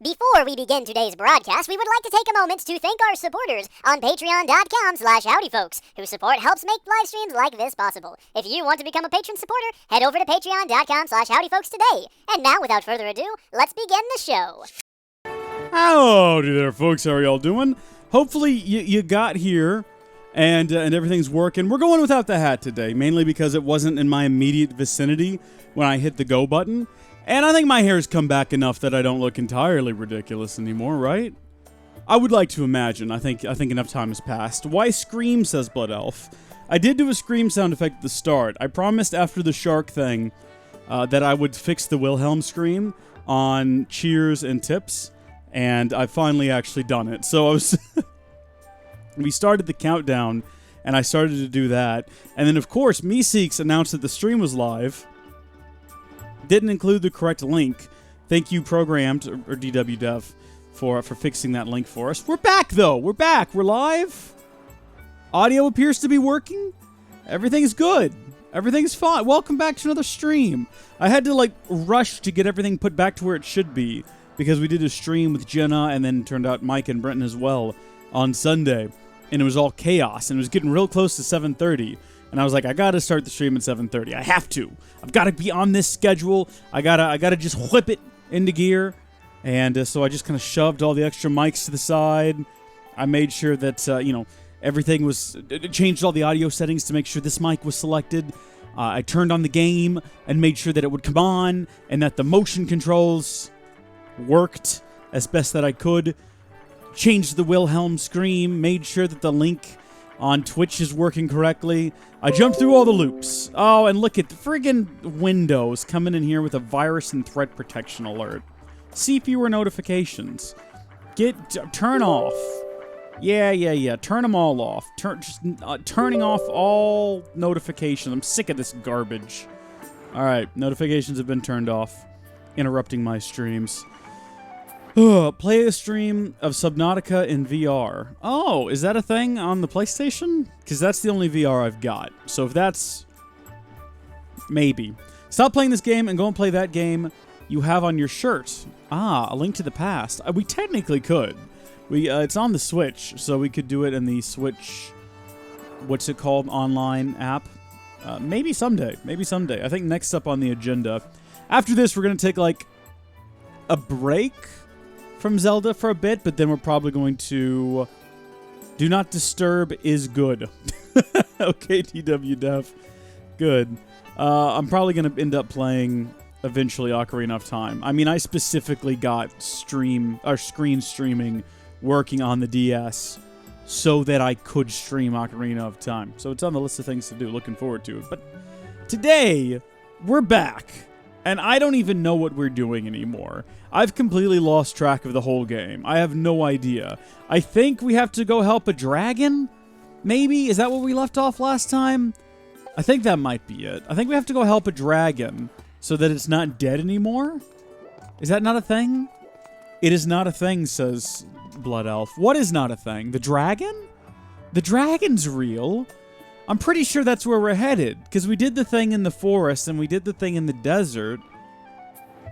Before we begin today's broadcast, we would like to take a moment to thank our supporters on patreon.com/howdyfolks, whose support helps make live streams like this possible. If you want to become a patron supporter, head over to patreon.com/howdyfolks today. And now, without further ado, let's begin the show. Howdy there, folks. How are y'all doing? Hopefully you got here and everything's working. We're going without the hat today, mainly because it wasn't in my immediate vicinity when I hit the go button. And I think my hair's come back enough that I don't look entirely ridiculous anymore, right? I would like to imagine. I think enough time has passed. Why scream, says Blood Elf. I did do a scream sound effect at the start. I promised after the shark thing that I would fix the Wilhelm scream on cheers and tips, and I've finally actually done it. So I was... we started the countdown, and I started to do that. And then, of course, Meeseeks announced that the stream was live. Didn't include the correct link. Thank you, Programmed, or DW Dev, for fixing that link for us. We're back, though. We're back. We're live. Audio appears to be working. Everything's good. Everything's fine. Welcome back to another stream. I had to, rush to get everything put back to where it should be, because we did a stream with Jenna, and then turned out Mike and Brenton as well on Sunday. And it was all chaos, and it was getting real close to 7:30. And I was like, I gotta start the stream at 7:30. I have to. I've got to be on this schedule. I gotta just whip it into gear. And so I just kind of shoved all the extra mics to the side. I made sure that everything was. Changed all the audio settings to make sure this mic was selected. I turned on the game and made sure that it would come on and that the motion controls worked as best that I could. Changed the Wilhelm scream. Made sure that the link on Twitch is working correctly. I jumped through all the loops. Oh, and look at the friggin' Windows coming in here with a virus and threat protection alert. See fewer notifications. Turn off. Yeah. Turn them all off. Turning off all notifications. I'm sick of this garbage. All right, notifications have been turned off, interrupting my streams. Play a stream of Subnautica in VR. Oh, is that a thing on the PlayStation? Because that's the only VR I've got. So if that's... maybe. Stop playing this game and go and play that game you have on your shirt. Ah, A Link to the Past. We technically could. It's on the Switch, so we could do it in the Switch... what's it called? Online app? Maybe someday. I think next up on the agenda. After this, we're going to take, a break from Zelda for a bit, but then we're probably going to... Do Not Disturb is good. Okay, DW Dev. Good. I'm probably going to end up playing eventually Ocarina of Time. I mean, I specifically got screen streaming working on the DS so that I could stream Ocarina of Time. So it's on the list of things to do. Looking forward to it. But today, we're back. And I don't even know what we're doing anymore. I've completely lost track of the whole game. I have no idea. I think we have to go help a dragon? Maybe? Is that what we left off last time? I think that might be it. I think we have to go help a dragon so that it's not dead anymore? Is that not a thing? It is not a thing, says Blood Elf. What is not a thing? The dragon? The dragon's real. I'm pretty sure that's where we're headed, because we did the thing in the forest, and we did the thing in the desert,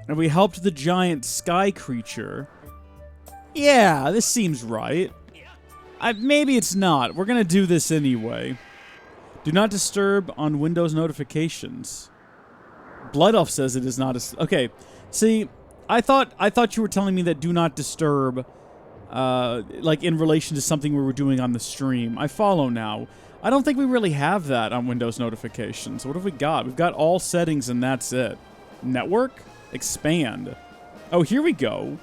and we helped the giant sky creature. Yeah, this seems right. Maybe it's not. We're going to do this anyway. Do not disturb on Windows notifications. Blood Elf says it is not a... Okay, see, I thought you were telling me that do not disturb, in relation to something we were doing on the stream. I follow now. I don't think we really have that on Windows notifications. What have we got? We've got all settings and that's it. Network? Expand. Oh, here we go.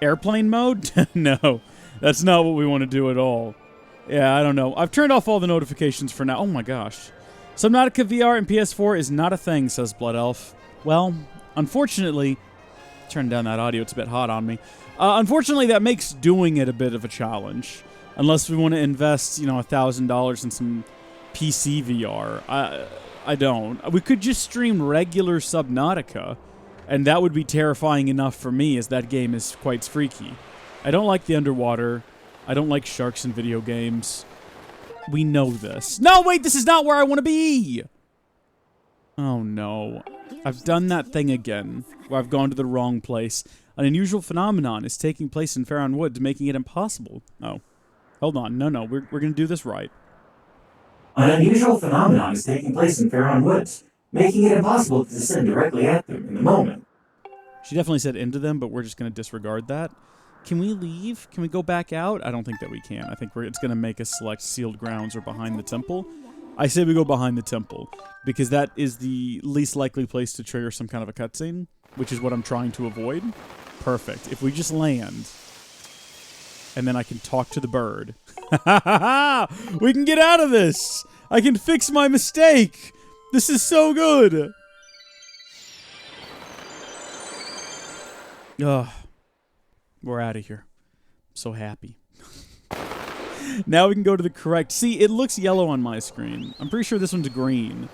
Airplane mode? No, that's not what we want to do at all. Yeah, I don't know. I've turned off all the notifications for now. Oh my gosh. Subnautica VR and PS4 is not a thing, says Blood Elf. Well, unfortunately... Turn down that audio, it's a bit hot on me. Unfortunately, that makes doing it a bit of a challenge. Unless we want to invest, $1,000 in some PC VR. I don't. We could just stream regular Subnautica, and that would be terrifying enough for me, as that game is quite freaky. I don't like the underwater. I don't like sharks in video games. We know this. No, wait, this is not where I want to be! Oh, no. I've done that thing again, where I've gone to the wrong place. An unusual phenomenon is taking place in Faron Woods, making it impossible. Oh. Hold on. No. We're going to do this right. An unusual phenomenon is taking place in Faron Woods, making it impossible to descend directly at them in the moment. She definitely said into them, but we're just going to disregard that. Can we leave? Can we go back out? I don't think that we can. I think it's going to make us select sealed grounds or behind the temple. I say we go behind the temple, because that is the least likely place to trigger some kind of a cutscene, which is what I'm trying to avoid. Perfect. If we just land, and then I can talk to the bird. We can get out of this! I can fix my mistake! This is so good! Ugh. We're out of here. I'm so happy. Now we can go to the correct... See, it looks yellow on my screen. I'm pretty sure this one's green.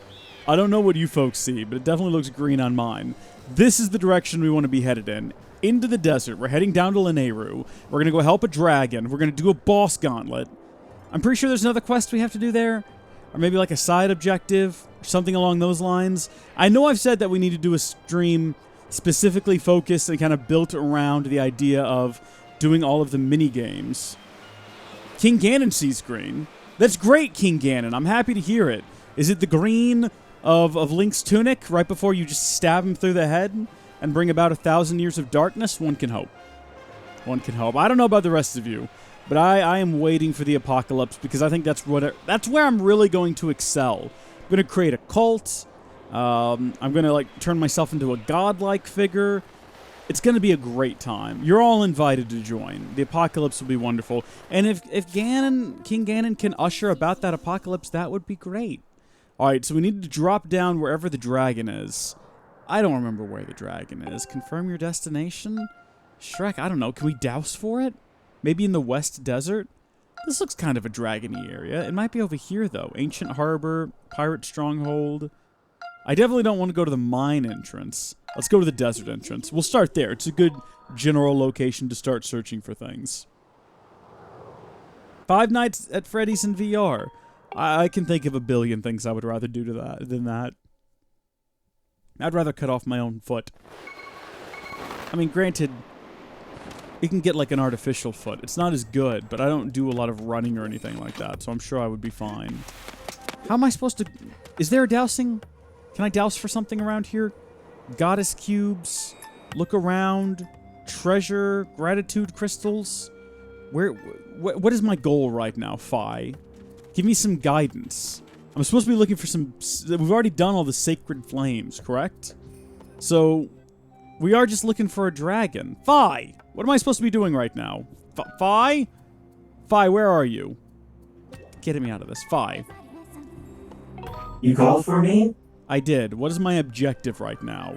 I don't know what you folks see, but it definitely looks green on mine. This is the direction we want to be headed in. Into the desert. We're heading down to Lanayru. We're going to go help a dragon. We're going to do a boss gauntlet. I'm pretty sure there's another quest we have to do there. Or maybe like a side objective. Or something along those lines. I know I've said that we need to do a stream specifically focused and kind of built around the idea of doing all of the mini games. King Ganon sees green. That's great, King Ganon. I'm happy to hear it. Is it the green of Link's tunic right before you just stab him through the head and bring about 1,000 years of darkness? One can hope. One can hope. I don't know about the rest of you, but I am waiting for the apocalypse because I think that's where I'm really going to excel. I'm going to create a cult. I'm going to turn myself into a godlike figure. It's going to be a great time. You're all invited to join. The apocalypse will be wonderful. And if King Ganon can usher about that apocalypse, that would be great. All right, so we need to drop down wherever the dragon is. I don't remember where the dragon is. Confirm your destination? Shrek, I don't know. Can we douse for it? Maybe in the West Desert? This looks kind of a dragony area. It might be over here, though. Ancient Harbor, Pirate Stronghold. I definitely don't want to go to the mine entrance. Let's go to the desert entrance. We'll start there. It's a good general location to start searching for things. Five Nights at Freddy's in VR. I can think of a billion things I would rather do than that. I'd rather cut off my own foot. I mean, granted, you can get like an artificial foot. It's not as good, but I don't do a lot of running or anything like that, so I'm sure I would be fine. How am I supposed to... Is there a dousing? Can I douse for something around here? Goddess cubes, look around, treasure, gratitude crystals. What is my goal right now, Fi? Give me some guidance. I'm supposed to be looking for some... We've already done all the sacred flames, correct? So, we are just looking for a dragon. Fi! What am I supposed to be doing right now? Fi? Fi, where are you? Get me out of this. Fi. You called for me? I did. What is my objective right now?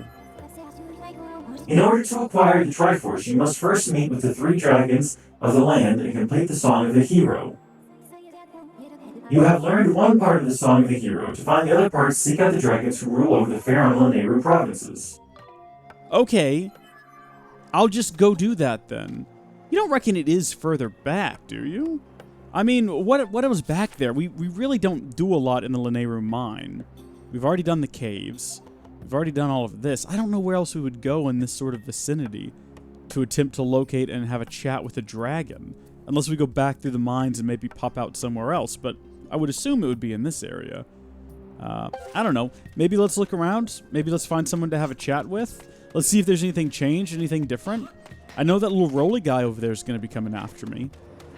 In order to acquire the Triforce, you must first meet with the 3 dragons of the land and complete the Song of the Hero. You have learned one part of the Song of the Hero. To find the other parts, seek out the dragons who rule over the Faron and Lanayru provinces. Okay. I'll just go do that then. You don't reckon it is further back, do you? I mean, what was back there? We really don't do a lot in the Lanayru mine. We've already done the caves. We've already done all of this. I don't know where else we would go in this sort of vicinity to attempt to locate and have a chat with a dragon. Unless we go back through the mines and maybe pop out somewhere else. But I would assume it would be in this area. I don't know. Maybe let's look around. Maybe let's find someone to have a chat with. Let's see if there's anything changed, anything different. I know that little roly guy over there is going to be coming after me.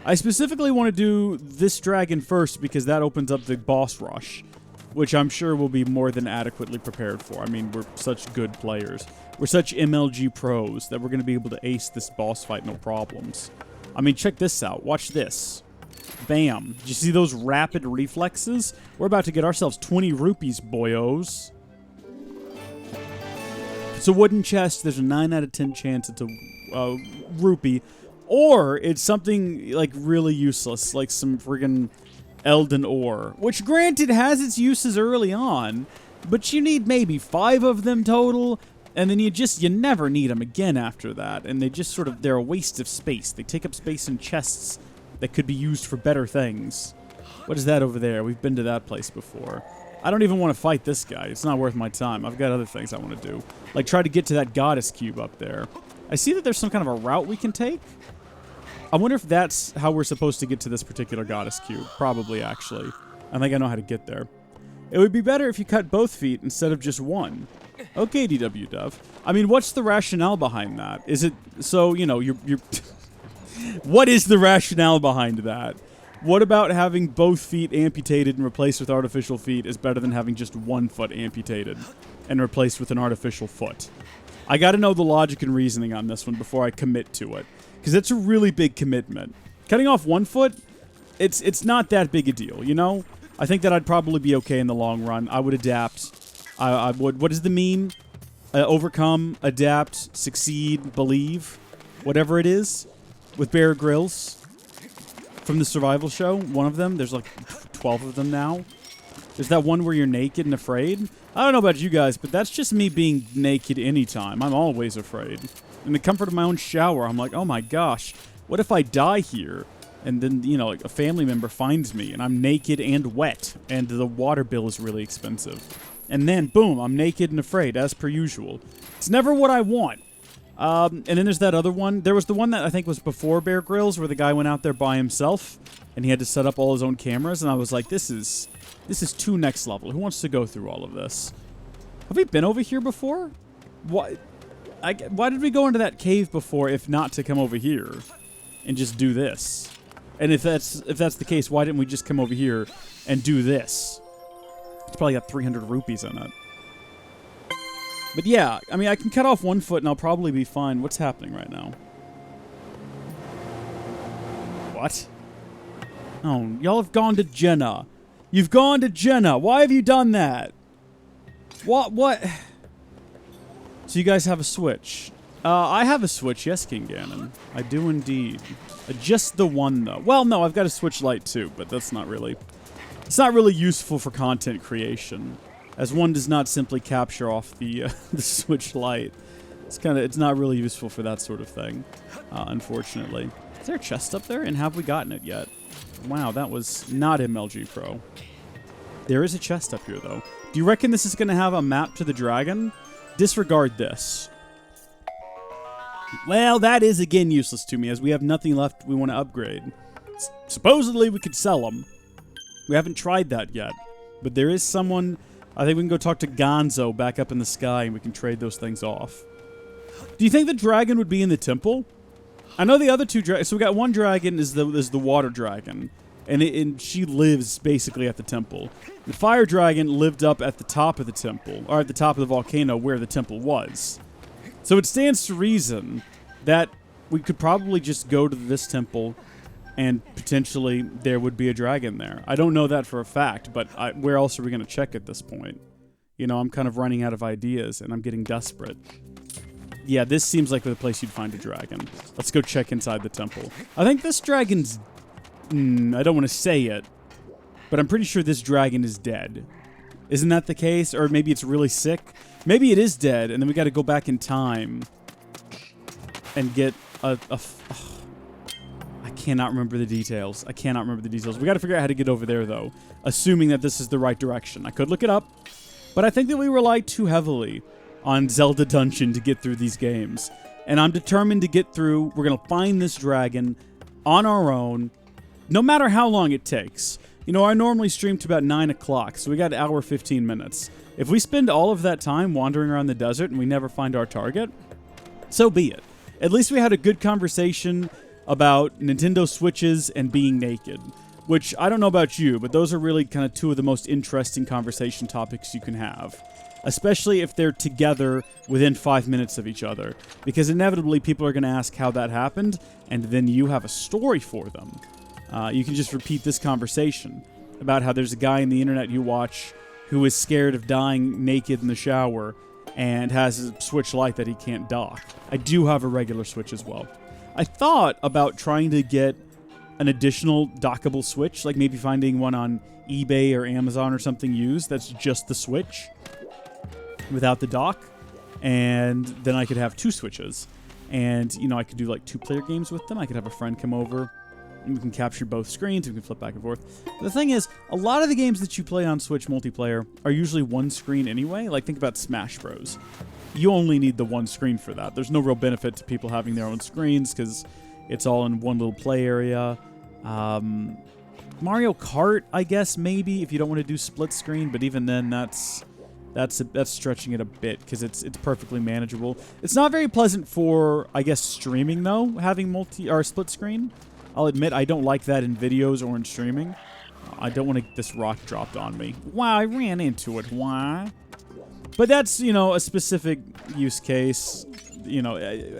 I specifically want to do this dragon first because that opens up the boss rush, which I'm sure will be more than adequately prepared for. I mean, we're such good players. We're such MLG pros that we're going to be able to ace this boss fight no problems. I mean, check this out. Watch this. Bam. Did you see those rapid reflexes? We're about to get ourselves 20 rupees, boyos. It's a wooden chest. There's a 9 out of 10 chance it's a rupee. Or it's something, like, really useless. Like some friggin' Elden ore. Which, granted, has its uses early on. But you need maybe 5 of them total. And then you never need them again after that. And they just they're a waste of space. They take up space in chests that could be used for better things. What is that over there? We've been to that place before. I don't even want to fight this guy. It's not worth my time. I've got other things I want to do. Like try to get to that goddess cube up there. I see that there's some kind of a route we can take. I wonder if that's how we're supposed to get to this particular goddess cube. Probably, actually. I think I know how to get there. It would be better if you cut both feet instead of just one. Okay, DW Dove. I mean, what's the rationale behind that? Is it so, you know, you're what is the rationale behind that? What about having both feet amputated and replaced with artificial feet is better than having just one foot amputated and replaced with an artificial foot? I got to know the logic and reasoning on this one before I commit to it, because it's a really big commitment. Cutting off one foot, it's not that big a deal, you know? I think that I'd probably be okay in the long run. I would adapt. I would, what is the meme? Overcome, adapt, succeed, believe, whatever it is, with Bear Grylls from the survival show. One of them, there's like 12 of them now. There's that one where you're naked and afraid. I don't know about you guys, but that's just me being naked anytime. I'm always afraid. In the comfort of my own shower, I'm like, oh my gosh, what if I die here? And then, you know, like a family member finds me and I'm naked and wet and the water bill is really expensive. And then, boom, I'm naked and afraid, as per usual. It's never what I want. And then there's that other one. There was the one that I think was before Bear Grylls, where the guy went out there by himself, and he had to set up all his own cameras, and I was like, this is too next level. Who wants to go through all of this? Have we been over here before? Why did we go into that cave before, if not to come over here and just do this? And if that's the case, why didn't we just come over here and do this? It's probably got 300 rupees in it. But yeah, I mean, I can cut off one foot and I'll probably be fine. What's happening right now? What? Oh, y'all have gone to Jenna. You've gone to Jenna. Why have you done that? What? So you guys have a Switch. I have a Switch, yes, King Ganon. I do indeed. Just the one, though. Well, no, I've got a Switch Lite, too, but that's not really... It's not really useful for content creation, as one does not simply capture off the Switch Lite. It's not really useful for that sort of thing, unfortunately. Is there a chest up there? And have we gotten it yet? Wow, that was not MLG Pro. There is a chest up here, though. Do you reckon this is going to have a map to the dragon? Disregard this. Well, that is again useless to me, as we have nothing left we want to upgrade. Supposedly, we could sell them. We haven't tried that yet. But there is someone... I think we can go talk to Gonzo back up in the sky, and we can trade those things off. Do you think the dragon would be in the temple? I know the other two dragons... So we got one dragon is the water dragon. And she lives basically at the temple. The fire dragon lived up at the top of the temple. Or at the top of the volcano where the temple was. So it stands to reason that we could probably just go to this temple and potentially there would be a dragon there. I don't know that for a fact, but where else are we going to check at this point? You know, I'm kind of running out of ideas and I'm getting desperate. Yeah, this seems like the place you'd find a dragon. Let's go check inside the temple. I think this dragon's... I don't want to say it, but I'm pretty sure this dragon is dead. Isn't that the case? Or maybe it's really sick? Maybe it is dead, and then we got to go back in time and get I cannot remember the details. I cannot remember the details. We got to figure out how to get over there, though, assuming that this is the right direction. I could look it up, but I think that we rely too heavily on Zelda Dungeon to get through these games. And I'm determined to get through. We're going to find this dragon on our own, no matter how long it takes. You know, I normally stream to about 9 o'clock, so we got an hour 15 minutes. If we spend all of that time wandering around the desert and we never find our target, so be it. At least we had a good conversation about Nintendo Switches and being naked, which I don't know about you, but those are really kind of two of the most interesting conversation topics you can have, especially if they're together within 5 minutes of each other, because inevitably people are going to ask how that happened, and then you have a story for them. You can just repeat this conversation about how there's a guy in the internet you watch who is scared of dying naked in the shower and has a Switch Lite that he can't dock. I do have a regular Switch as well. I thought about trying to get an additional dockable Switch, like maybe finding one on eBay or Amazon or something used that's just the Switch without the dock, and then I could have two Switches. And, you know, I could do like 2-player games with them. I could have a friend come over, and we can capture both screens, we can flip back and forth. But the thing is, a lot of the games that you play on Switch multiplayer are usually one screen anyway. Like, think about Smash Bros. you only need the one screen for that. There's no real benefit to people having their own screens because it's all in one little play area. Mario Kart, I guess, maybe, if you don't want to do split screen, but even then, that's stretching it a bit because it's perfectly manageable. It's not very pleasant for, I guess, streaming, though, having split screen. I'll admit I don't like that in videos or in streaming. I don't want to get this rock dropped on me. Wow, I ran into it. Why? But that's, a specific use case.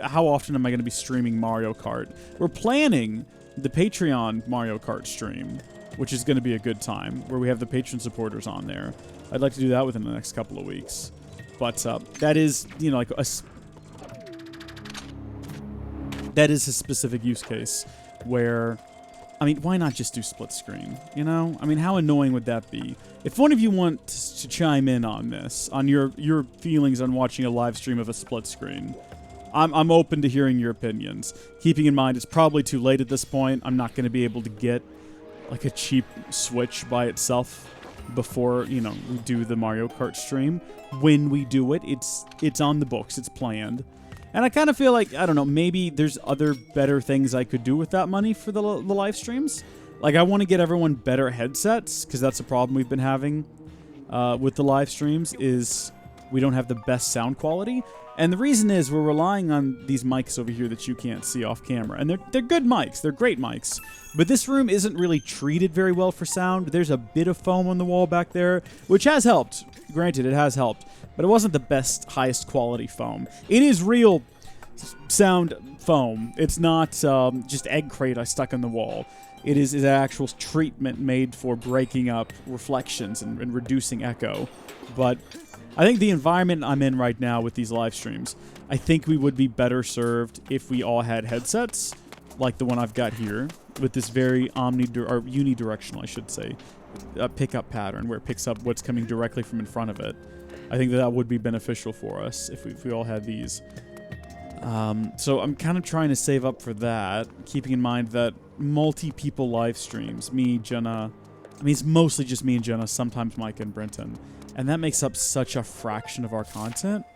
How often am I going to be streaming Mario Kart? We're planning the Patreon Mario Kart stream, which is going to be a good time, where we have the patron supporters on there. I'd like to do that within the next couple of weeks. But that is, that is a specific use case where, why not just do split screen, how annoying would that be? If one of you want to chime in on this, on your feelings on watching a live stream of a split screen, I'm open to hearing your opinions. Keeping in mind, it's probably too late at this point. I'm not going to be able to get, a cheap Switch by itself before, we do the Mario Kart stream. When we do it, it's on the books. It's planned. And I kind of feel like, I don't know, maybe there's other better things I could do with that money for the live streams. I want to get everyone better headsets, because that's a problem we've been having with the live streams, is we don't have the best sound quality. And the reason is we're relying on these mics over here that you can't see off camera. And they're good mics. They're great mics. But this room isn't really treated very well for sound. There's a bit of foam on the wall back there, which has helped. Granted, it has helped. But it wasn't the best, highest quality foam. It is real sound foam. It's not just egg crate I stuck on the wall. It is an actual treatment made for breaking up reflections and reducing echo. But I think the environment I'm in right now with these live streams, I think we would be better served if we all had headsets, like the one I've got here, with this very unidirectional, I should say, pickup pattern, where it picks up what's coming directly from in front of it. I think that would be beneficial for us if we all had these. So I'm kind of trying to save up for that, keeping in mind that multi-people live streams, me, Jenna, it's mostly just me and Jenna, sometimes Mike and Brenton. And that makes up such a fraction of our content.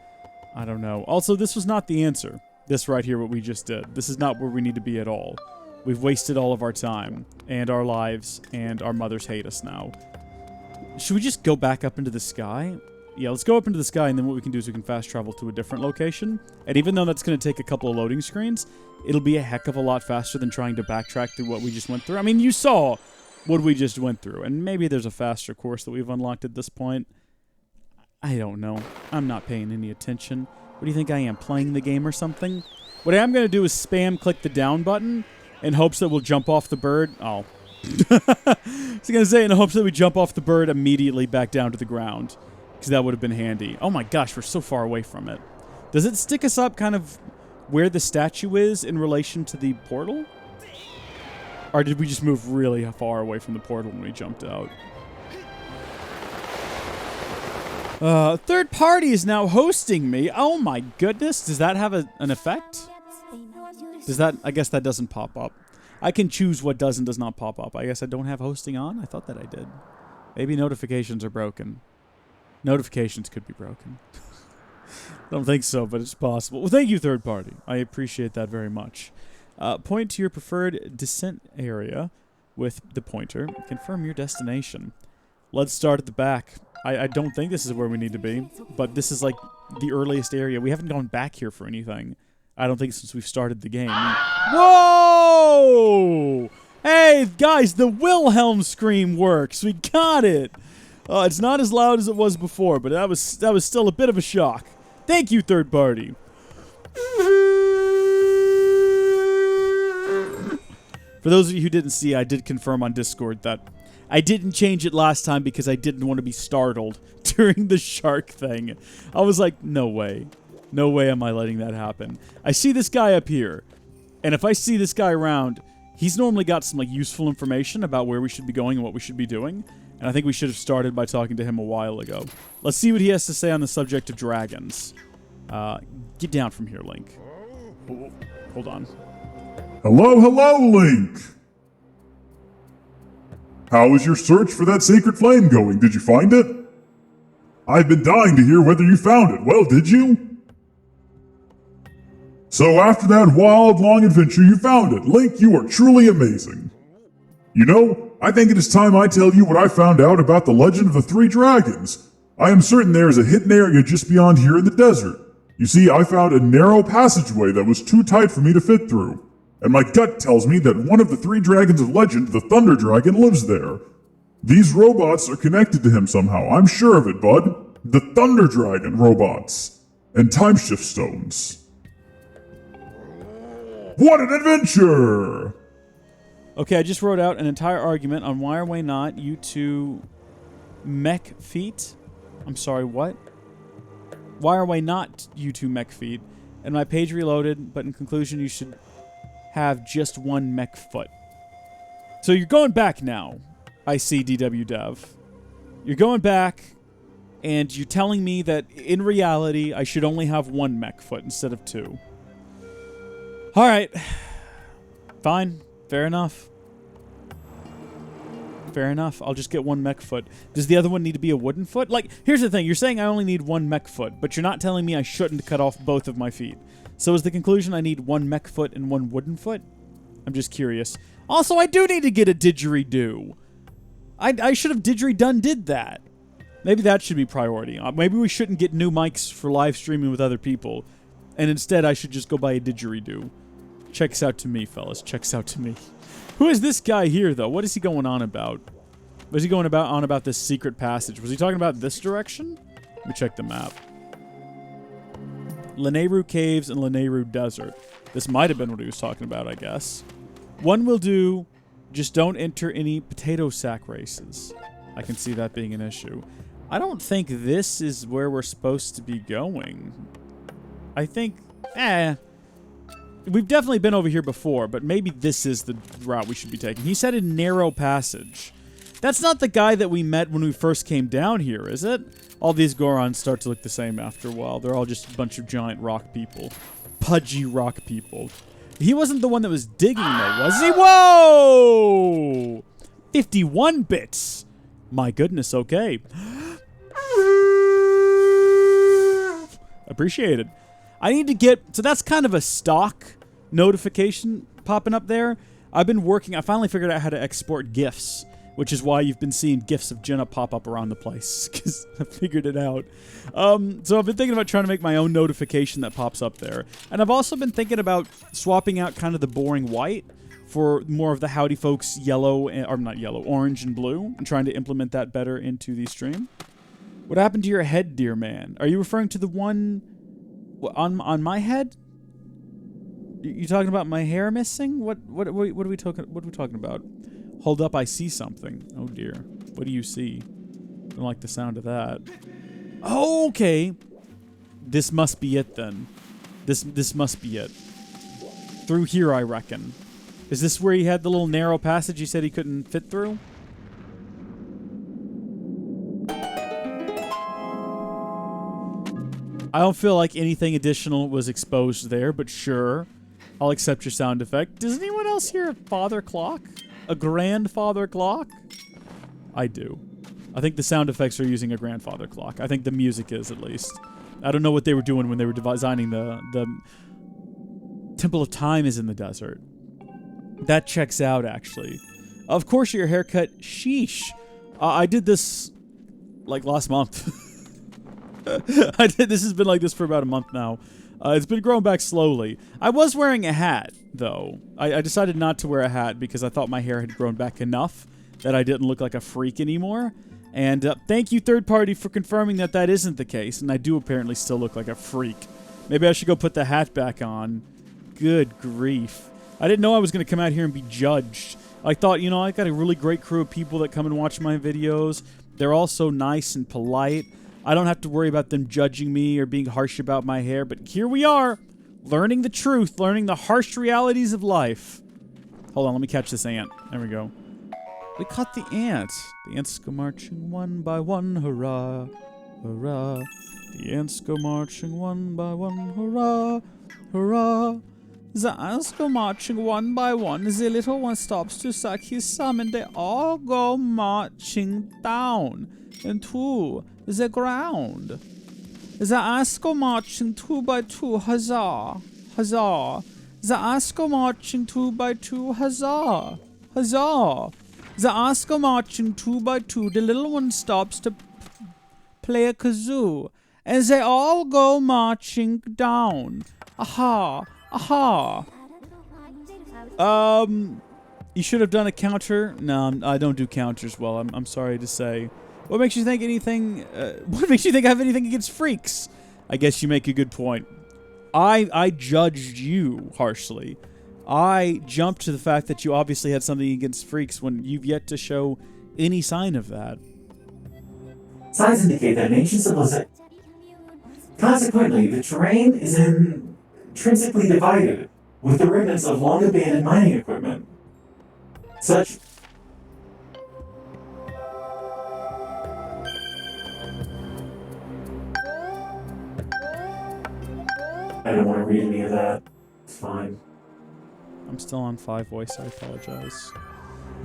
I don't know. Also, this was not the answer. This right here, what we just did. This is not where we need to be at all. We've wasted all of our time, and our lives, and our mothers hate us now. Should we just go back up into the sky? Yeah, let's go up into the sky, and then what we can do is we can fast travel to a different location. And even though that's going to take a couple of loading screens, it'll be a heck of a lot faster than trying to backtrack through what we just went through. You saw what we just went through, and maybe there's a faster course that we've unlocked at this point. I don't know. I'm not paying any attention. What do you think I am, playing the game or something? What I am going to do is spam click the down button in hopes that we'll jump off the bird. Oh. I was going to say in hopes that we jump off the bird immediately back down to the ground, because that would have been handy. Oh my gosh, we're so far away from it. Does it stick us up kind of where the statue is in relation to the portal? Or did we just move really far away from the portal when we jumped out? Third party is now hosting me. Oh my goodness. Does that have an effect? I guess that doesn't pop up. I can choose what does and does not pop up. I guess I don't have hosting on? I thought that I did. Maybe notifications are broken. Notifications could be broken. I don't think so, but it's possible. Well, thank you, third party. I appreciate that very much. Point to your preferred descent area with the pointer. Confirm your destination. Let's start at the back. I don't think this is where we need to be, but this is like the earliest area. We haven't gone back here for anything. I don't think since we've started the game. Whoa! Hey, guys, the Wilhelm scream works. We got it. It's not as loud as it was before, but that was still a bit of a shock. Thank you, third party. For those of you who didn't see, I did confirm on Discord that I didn't change it last time because I didn't want to be startled during the shark thing. I was like, no way. No way am I letting that happen. I see this guy up here, and if I see this guy around, he's normally got some useful information about where we should be going and what we should be doing, and I think we should have started by talking to him a while ago. Let's see what he has to say on the subject of dragons. Get down from here, Link. Hold on. Hello, Link! How is your search for that sacred flame going? Did you find it? I've been dying to hear whether you found it. Well, did you? So after that wild, long adventure, you found it. Link, you are truly amazing. You know, I think it is time I tell you what I found out about the legend of the three dragons. I am certain there is a hidden area just beyond here in the desert. You see, I found a narrow passageway that was too tight for me to fit through. And my gut tells me that one of the three dragons of legend, the Thunder Dragon, lives there. These robots are connected to him somehow, I'm sure of it, bud. The Thunder Dragon robots. And timeshift stones. What an adventure! Okay, I just wrote out an entire argument on why or why not you two mech feet. I'm sorry, what? Why or why not you two mech feet? And my page reloaded, but in conclusion, you should have just one mech foot. So you're going back now. I see, DW Dev. You're going back, and you're telling me that in reality, I should only have one mech foot instead of two. All right. Fine. Fair enough. Fair enough. I'll just get one mech foot. Does the other one need to be a wooden foot? Like, here's the thing. You're saying I only need one mech foot, but you're not telling me I shouldn't cut off both of my feet. So is the conclusion I need one mech foot and one wooden foot? I'm just curious. Also, I do need to get a didgeridoo. I should have did that. Maybe that should be priority. Maybe we shouldn't get new mics for live streaming with other people. And instead, I should just go buy a didgeridoo. Checks out to me, fellas. Checks out to me. Who is this guy here, though? What is he going on about? Was he going on about this secret passage? Was he talking about this direction? Let me check the map. Lanayru Caves and Lanayru Desert. This might have been what he was talking about, I guess. One will do. Just don't enter any potato sack races. I can see that being an issue. I don't think this is where we're supposed to be going. I think, we've definitely been over here before, but maybe this is the route we should be taking. He said a narrow passage. That's not the guy that we met when we first came down here, is it? All these Gorons start to look the same after a while. They're all just a bunch of giant rock people. Pudgy rock people. He wasn't the one that was digging, though, was he? Whoa! 51 bits. My goodness, okay. Appreciated. I need to get... So that's kind of a stock notification popping up there. I've been working... I finally figured out how to export GIFs, which is why you've been seeing GIFs of Jenna pop up around the place, because I figured it out. So I've been thinking about trying to make my own notification that pops up there. And I've also been thinking about swapping out kind of the boring white for more of the Howdy folks yellow, or not yellow, orange and blue, and trying to implement that better into the stream. What happened to your head, dear man? Are you referring to the one on my head? You talking about my hair missing? What are we talking about? Hold up, I see something. Oh dear. What do you see? I don't like the sound of that. Oh, okay. This must be it then. This must be it. Through here, I reckon. Is this where he had the little narrow passage he said he couldn't fit through? I don't feel like anything additional was exposed there, but sure. I'll accept your sound effect. Does anyone else hear a father clock? A grandfather clock? I do. I think the sound effects are using a grandfather clock. I think the music is, at least. I don't know what they were doing when they were designing the Temple of Time is in the desert. That checks out, actually. Of course, your haircut. Sheesh. I did this, like, last month. This has been like this for about a month now. It's been growing back slowly. I was wearing a hat, though. I decided not to wear a hat because I thought my hair had grown back enough that I didn't look like a freak anymore. And thank you, third party, for confirming that that isn't the case. And I do apparently still look like a freak. Maybe I should go put the hat back on. Good grief. I didn't know I was going to come out here and be judged. I thought, you know, I got a really great crew of people that come and watch my videos. They're all so nice and polite. I don't have to worry about them judging me or being harsh about my hair, but here we are, learning the truth, learning the harsh realities of life. Hold on, let me catch this ant. There we go. We caught the ant. The ants go marching one by one, hurrah, hurrah. The ants go marching one by one, hurrah, hurrah. The ants go marching one by one. The little one stops to suck his thumb, and they all go marching down into the ground. The ants go marching two by two, huzzah, Huzzah! The Oscar marching 2 by 2, huzzah! Huzzah! The Oscar marching 2 by 2, the little one stops to play a kazoo, as they all go marching down. Aha! Aha! You should have done a counter. No, I don't do counters well. I'm sorry to say. What makes you think anything? What makes you think I have anything against freaks? I guess you make a good point. I judged you harshly. I jumped to the fact that you obviously had something against freaks when you've yet to show any sign of that. Signs indicate that in ancient civilization. Consequently, the terrain is intrinsically divided with the remnants of long abandoned mining equipment. Such I don't want to read any of that. It's fine. I'm still on 5 voice, I apologize.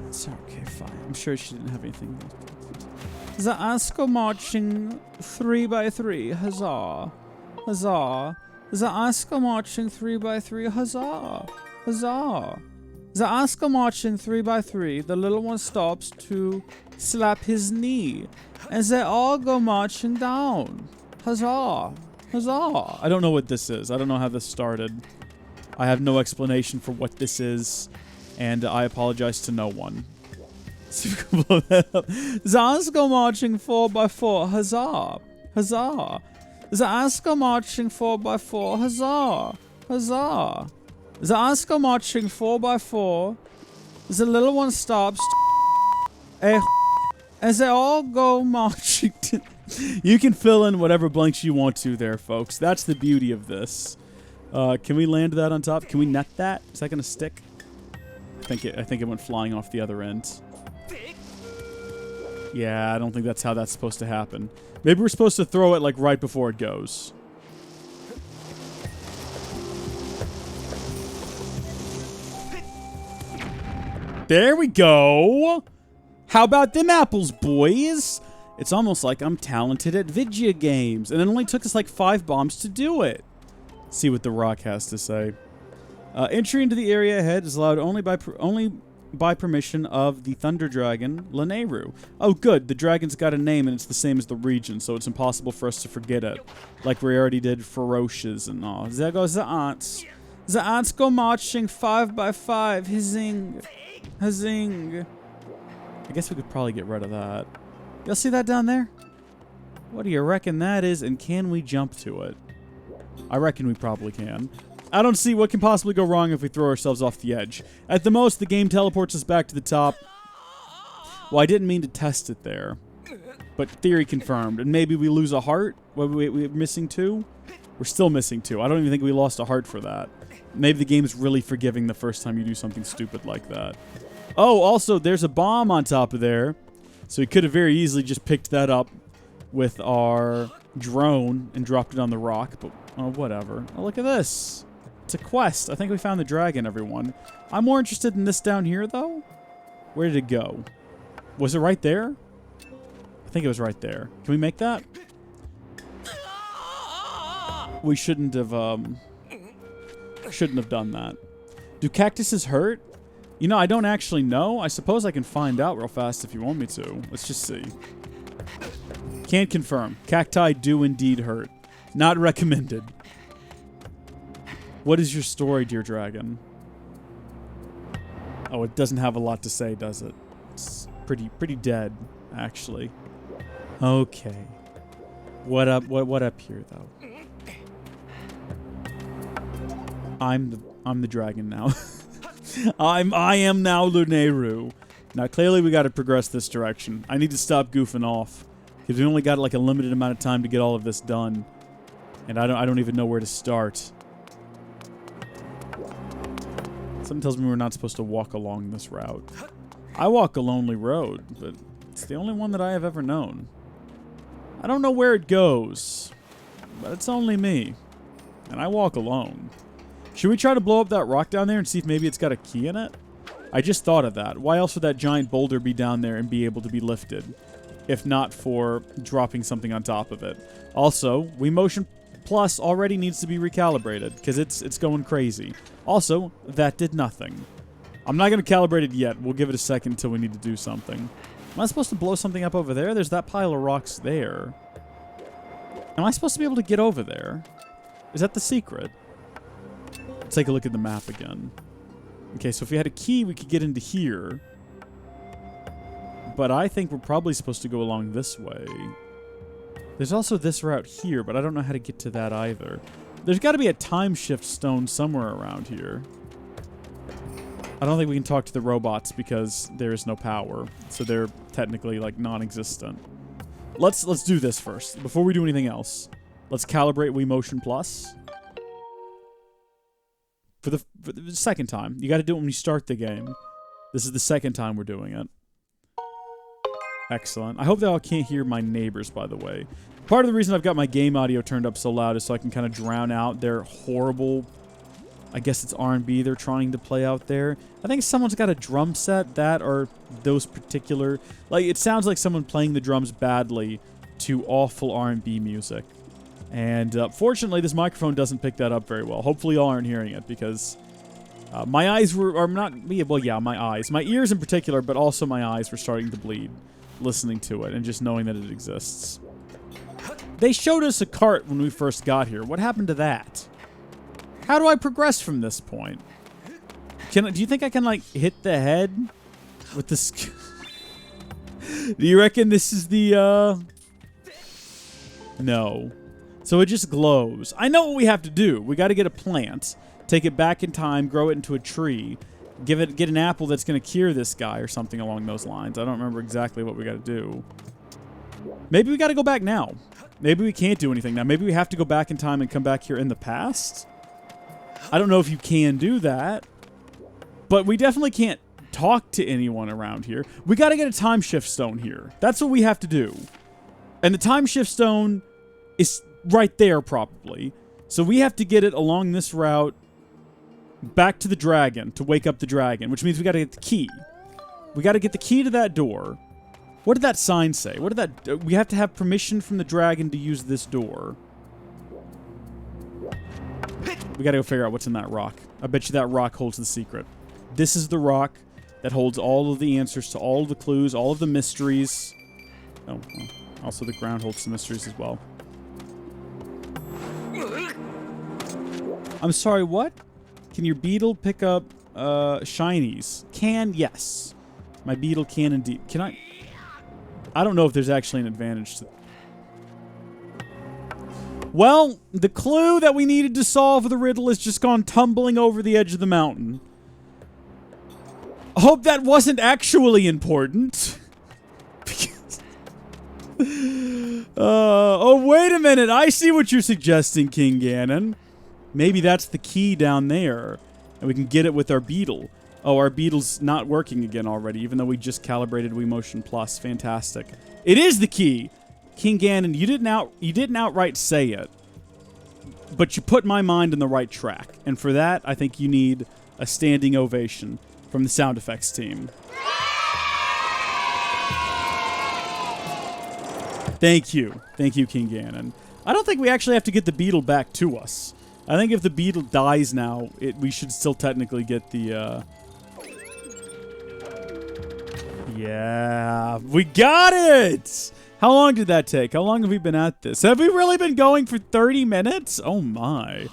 It's okay, fine. I'm sure she didn't have anything. The Oscar marching 3 by 3, huzzah. Huzzah. The Oscar marching 3 by 3, huzzah. Huzzah. The Oscar marching 3 by 3, the little one stops to slap his knee, as they all go marching down. Huzzah. Huzzah. I don't know what this is. I don't know how this started. I have no explanation for what this is, and I apologize to no one. See if we can blow that up. The Oscar marching 4 by 4, huzzah. Huzzah. The Oscar marching 4 by 4, huzzah. Huzzah. The Oscar marching 4 by 4, the little one stops as they all go marching. You can fill in whatever blanks you want to there, folks. That's the beauty of this. Can we land that on top? Can we net that? Is that going to stick? I think it went flying off the other end. Yeah, I don't think that's how that's supposed to happen. Maybe we're supposed to throw it like right before it goes. There we go. How about them apples, boys? It's almost like I'm talented at video games, and it only took us like 5 bombs to do it. See what the rock has to say. Entry into the area ahead is allowed only by permission of the Thunder Dragon, Lanayru. Oh, good. The dragon's got a name, and it's the same as the region, so it's impossible for us to forget it. Like we already did Ferocious and all. There goes the ants. The ants go marching 5 by 5. Hizing. Hazing. I guess we could probably get rid of that. Y'all see that down there? What do you reckon that is, and can we jump to it? I reckon we probably can. I don't see what can possibly go wrong if we throw ourselves off the edge. At the most, the game teleports us back to the top. Well, I didn't mean to test it there. But theory confirmed. And maybe we lose a heart? We're missing 2? We're still missing 2. I don't even think we lost a heart for that. Maybe the game's really forgiving the first time you do something stupid like that. Oh, also, there's a bomb on top of there. So we could have very easily just picked that up with our drone and dropped it on the rock. But, oh, whatever. Oh, look at this. It's a quest. I think we found the dragon, everyone. I'm more interested in this down here, though. Where did it go? Was it right there? I think it was right there. Can we make that? We shouldn't have done that. Do cactuses hurt? You know, I don't actually know. I suppose I can find out real fast if you want me to. Let's just see. Can't confirm. Cacti do indeed hurt. Not recommended. What is your story, dear dragon? Oh, it doesn't have a lot to say, does it? It's pretty dead, actually. Okay. What up here, though? I'm the dragon now. I am now Lanayru. Now clearly we got to progress this direction. I need to stop goofing off because we only got like a limited amount of time to get all of this done, and I don't even know where to start. Something tells me we're not supposed to walk along this route. I walk a lonely road, but it's the only one that I have ever known. I don't know where it goes, but it's only me, and I walk alone. Should we try to blow up that rock down there and see if maybe it's got a key in it? I just thought of that. Why else would that giant boulder be down there and be able to be lifted, if not for dropping something on top of it? Also, we motion Plus already needs to be recalibrated because it's going crazy. Also, that did nothing. I'm not going to calibrate it yet. We'll give it a second until we need to do something. Am I supposed to blow something up over there? There's that pile of rocks there. Am I supposed to be able to get over there? Is that the secret? Let's take a look at the map again. Okay, so if we had a key, we could get into here. But I think we're probably supposed to go along this way. There's also this route here, but I don't know how to get to that either. There's got to be a time shift stone somewhere around here. I don't think we can talk to the robots because there is no power. So they're technically, like, non-existent. Let's do this first. Before we do anything else, let's calibrate Wii Motion Plus. For the second time. You got to do it when you start the game. This is the second time we're doing it. Excellent. I hope that I can't hear my neighbors, by the way. Part of the reason I've got my game audio turned up so loud is so I can kind of drown out their horrible, I guess it's R&B they're trying to play out there. I think someone's got a drum set, that or those particular... Like, it sounds like someone playing the drums badly to awful R&B music. And fortunately, this microphone doesn't pick that up very well. Hopefully y'all aren't hearing it because my eyes were... Well, yeah, my eyes. My ears in particular, but also my eyes were starting to bleed listening to it and just knowing that it exists. They showed us a cart when we first got here. What happened to that? How do I progress from this point? Do you think I can, like, hit the head with this? Do you reckon this is the, No. So it just glows. I know what we have to do. We got to get a plant, take it back in time, grow it into a tree, get an apple that's going to cure this guy or something along those lines. I don't remember exactly what we got to do. Maybe we got to go back now. Maybe we can't do anything now. Maybe we have to go back in time and come back here in the past. I don't know if you can do that, but we definitely can't talk to anyone around here. We got to get a time shift stone here. That's what we have to do. And the time shift stone is right there probably. So we have to get it along this route back to the dragon to wake up the dragon, which means we got to get the key. We got to get the key to that door. What did that sign say? What did that... We have to have permission from the dragon to use this door. We got to go figure out what's in that rock. I bet you that rock holds the secret. This is the rock that holds all of the answers to all of the clues, all of the mysteries. Oh, well, also the ground holds the mysteries as well. I'm sorry, what? Can your beetle pick up shinies? Can, yes. My beetle can indeed. Can I... I don't know if there's actually an advantage to... Well, the clue that we needed to solve the riddle has just gone tumbling over the edge of the mountain. I hope that wasn't actually important. Oh, wait a minute. I see what you're suggesting, King Ganon. Maybe that's the key down there, and we can get it with our beetle. Oh, our beetle's not working again already, even though we just calibrated Wii Motion Plus. Fantastic. It is the key! King Ganon, you didn't outright say it, but you put my mind on the right track. And for that, I think you need a standing ovation from the sound effects team. Thank you. Thank you, King Ganon. I don't think we actually have to get the beetle back to us. I think if the beetle dies now, we should still technically get the, Yeah, we got it! How long did that take? How long have we been at this? Have we really been going for 30 minutes? Oh my.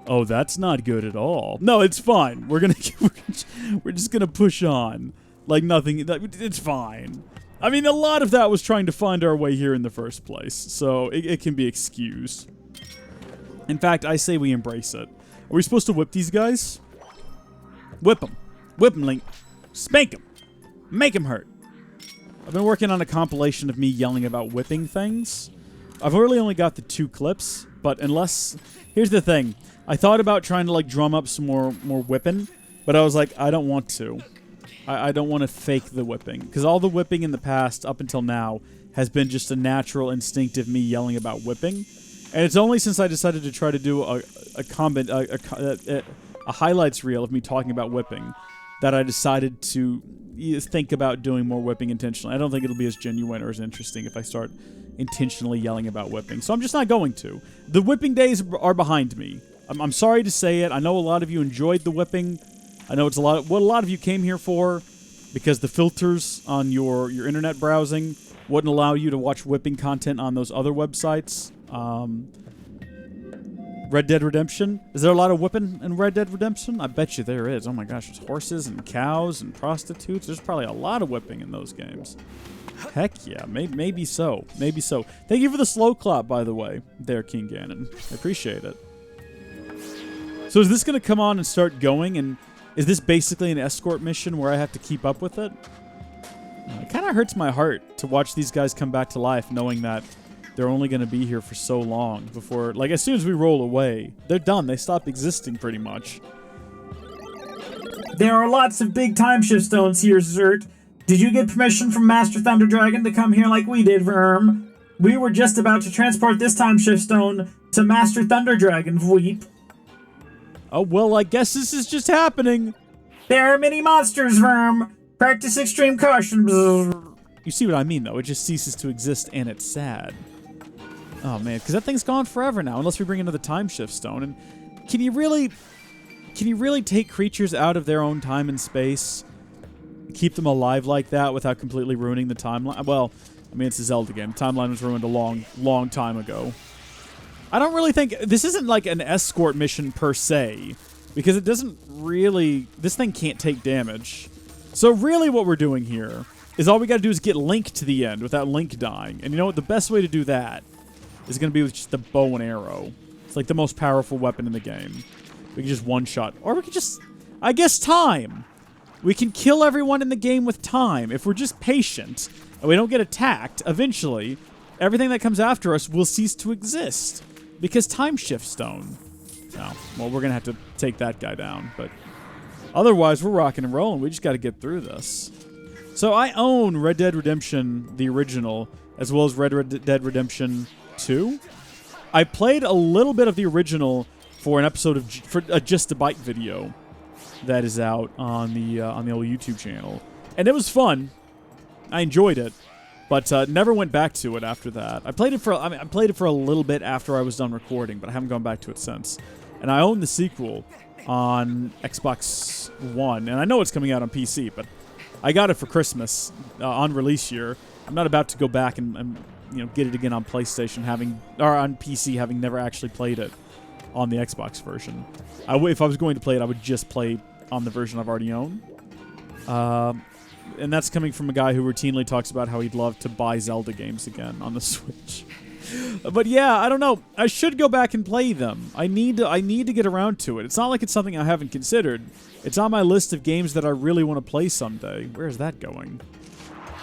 Oh, that's not good at all. No, it's fine. We're just gonna push on. Like nothing, it's fine. I mean, a lot of that was trying to find our way here in the first place, so it can be excused. In fact, I say we embrace it. Are we supposed to whip these guys? Whip them. Whip them, Link. Spank them. Make them hurt. I've been working on a compilation of me yelling about whipping things. I've really only got the 2 clips, but unless... Here's the thing. I thought about trying to, like, drum up some more whipping, but I was like, I don't want to. I don't want to fake the whipping. Because all the whipping in the past, up until now, has been just a natural, instinctive me yelling about whipping. And it's only since I decided to try to do a highlights reel of me talking about whipping that I decided to think about doing more whipping intentionally. I don't think it'll be as genuine or as interesting if I start intentionally yelling about whipping. So I'm just not going to. The whipping days are behind me. I'm sorry to say it. I know a lot of you enjoyed the whipping. I know it's what a lot of you came here for, because the filters on your internet browsing wouldn't allow you to watch whipping content on those other websites. Red Dead Redemption. Is there a lot of whipping in Red Dead Redemption? I bet you there is. Oh my gosh, there's horses and cows and prostitutes. There's probably a lot of whipping in those games. Heck yeah, maybe so. Maybe so. Thank you for the slow clap, by the way, there, King Ganon. I appreciate it. So is this going to come on and start going, and is this basically an escort mission where I have to keep up with it? It kind of hurts my heart to watch these guys come back to life knowing that they're only going to be here for so long before, like, as soon as we roll away, they're done. They stop existing pretty much. There are lots of big time shift stones here, Zert. Did you get permission from Master Thunder Dragon to come here like we did, Verm? We were just about to transport this time shift stone to Master Thunder Dragon, Vweep. Oh, well, I guess this is just happening. There are many monsters, Verm. Practice extreme caution. You see what I mean, though. It just ceases to exist, and it's sad. Oh, man, because that thing's gone forever now, unless we bring another time shift stone. And can you really take creatures out of their own time and space, keep them alive like that without completely ruining the timeline? Well, I mean, it's a Zelda game. The timeline was ruined a long, long time ago. I don't really think... This isn't like an escort mission per se, because it doesn't really... This thing can't take damage. So really what we're doing here is all we got to do is get Link to the end without Link dying. And you know what? The best way to do that is going to be with just the bow and arrow. It's like the most powerful weapon in the game. We can just one-shot. Or we can just... I guess time. We can kill everyone in the game with time. If we're just patient and we don't get attacked, eventually, everything that comes after us will cease to exist. Because time shift stone. No. Well, we're going to have to take that guy down. But otherwise, we're rocking and rolling. We just got to get through this. So I own Red Dead Redemption, the original, as well as Red Dead Redemption 2. I played a little bit of the original for an episode of Just a Bite video that is out on the old YouTube channel, and it was fun. I enjoyed it, but never went back to it after that. I played it for a little bit after I was done recording, but I haven't gone back to it since. And I own the sequel on Xbox One, and I know it's coming out on PC, but I got it for Christmas on release year. I'm not about to go back and get it again on PlayStation, on PC, having never actually played it on the Xbox version. If I was going to play it, I would just play on the version I've already owned. And that's coming from a guy who routinely talks about how he'd love to buy Zelda games again on the Switch. But yeah, I don't know. I should go back and play them. I need to get around to it. It's not like it's something I haven't considered. It's on my list of games that I really want to play someday. Where is that going?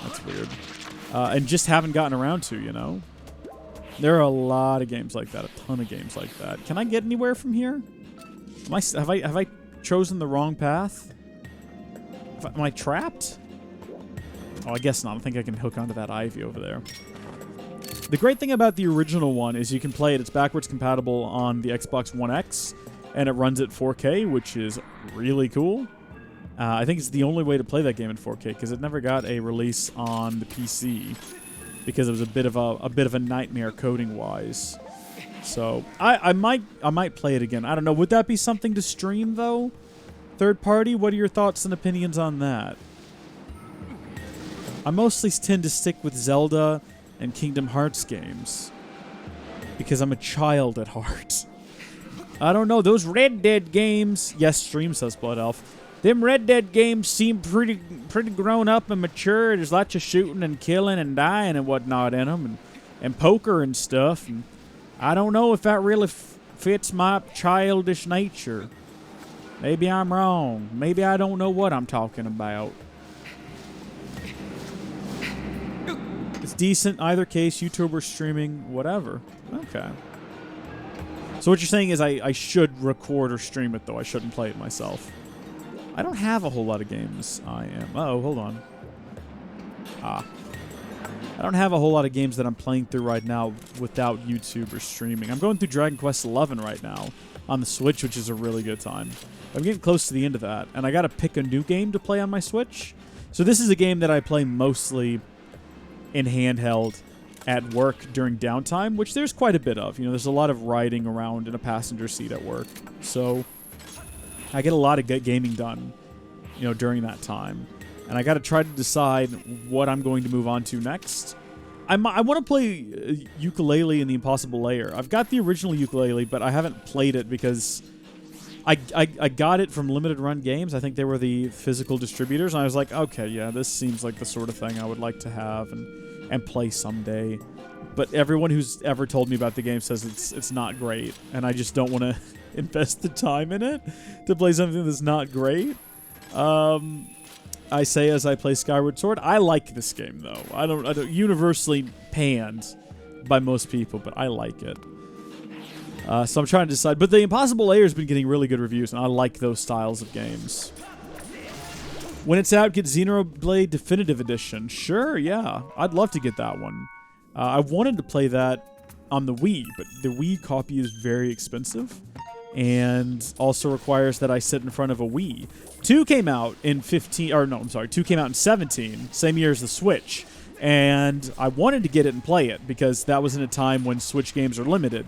That's weird. And just haven't gotten around to, you know? There are a lot of games like that. A ton of games like that. Can I get anywhere from here? Have I chosen the wrong path? Am I trapped? Oh, I guess not. I think I can hook onto that ivy over there. The great thing about the original one is you can play it. It's backwards compatible on the Xbox One X, and it runs at 4K, which is really cool. I think it's the only way to play that game in 4K because it never got a release on the PC because it was a bit of a nightmare coding wise. So I might play it again. I don't know. Would that be something to stream though? Third party? What are your thoughts and opinions on that? I mostly tend to stick with Zelda and Kingdom Hearts games because I'm a child at heart. I don't know. Those Red Dead games. Yes, stream says Blood Elf. Them Red Dead games seem pretty grown up and mature. There's lots of shooting and killing and dying and whatnot in them, and poker and stuff. And I don't know if that really fits my childish nature. Maybe I'm wrong. Maybe I don't know what I'm talking about. It's decent either case. YouTube or streaming, whatever. Okay. So what you're saying is I should record or stream it, though. I shouldn't play it myself. I don't have a whole lot of games. Uh-oh, hold on. I don't have a whole lot of games that I'm playing through right now without YouTube or streaming. I'm going through Dragon Quest XI right now on the Switch, which is a really good time. I'm getting close to the end of that, and I got to pick a new game to play on my Switch. So this is a game that I play mostly in handheld at work during downtime, which there's quite a bit of. You know, there's a lot of riding around in a passenger seat at work. So I get a lot of gaming done, you know, during that time. And I got to try to decide what I'm going to move on to next. I want to play Ukulele in the Impossible Lair. I've got the original Ukulele, but I haven't played it because I got it from Limited Run Games. I think they were the physical distributors. And I was like, okay, yeah, this seems like the sort of thing I would like to have and play someday. But everyone who's ever told me about the game says it's not great, and I just don't want to invest the time in it to play something that's not great. I say as I play Skyward Sword, I like this game though. I don't universally panned by most people, but I like it. So I'm trying to decide. But the Impossible Lair has been getting really good reviews, and I like those styles of games. When it's out, get Xenoblade Definitive Edition. Sure, yeah. I'd love to get that one. I wanted to play that on the Wii, but the Wii copy is very expensive and also requires that I sit in front of a Wii. 2 came out in 2 came out in 17, same year as the Switch. And I wanted to get it and play it because that was in a time when Switch games are limited.